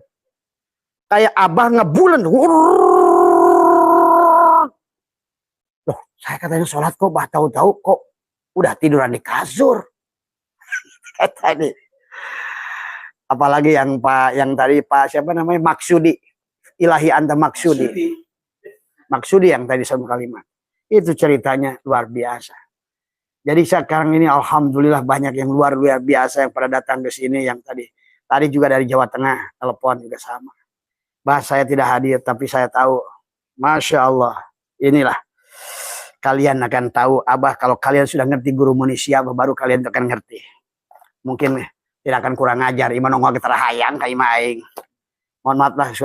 Kayak Abah ngebulen. Loh, saya katanya sholat kok tahu-tahu kok udah tiduran di kasur. Tadi apalagi yang tadi Pak siapa namanya Maksudi, Ilahi Anta Maksudi yang tadi satu kalimat itu ceritanya luar biasa. Jadi sekarang ini alhamdulillah banyak yang luar biasa yang pada datang ke sini. Yang tadi juga dari Jawa Tengah telepon juga sama. Saya tidak hadir tapi saya tahu, Masya Allah, inilah kalian akan tahu Abah kalau kalian sudah ngerti guru manusia baru kalian akan ngerti. Mungkin tidak akan kurang ajar iman nongol kita hayang ka ima aing. Mohon maaf lah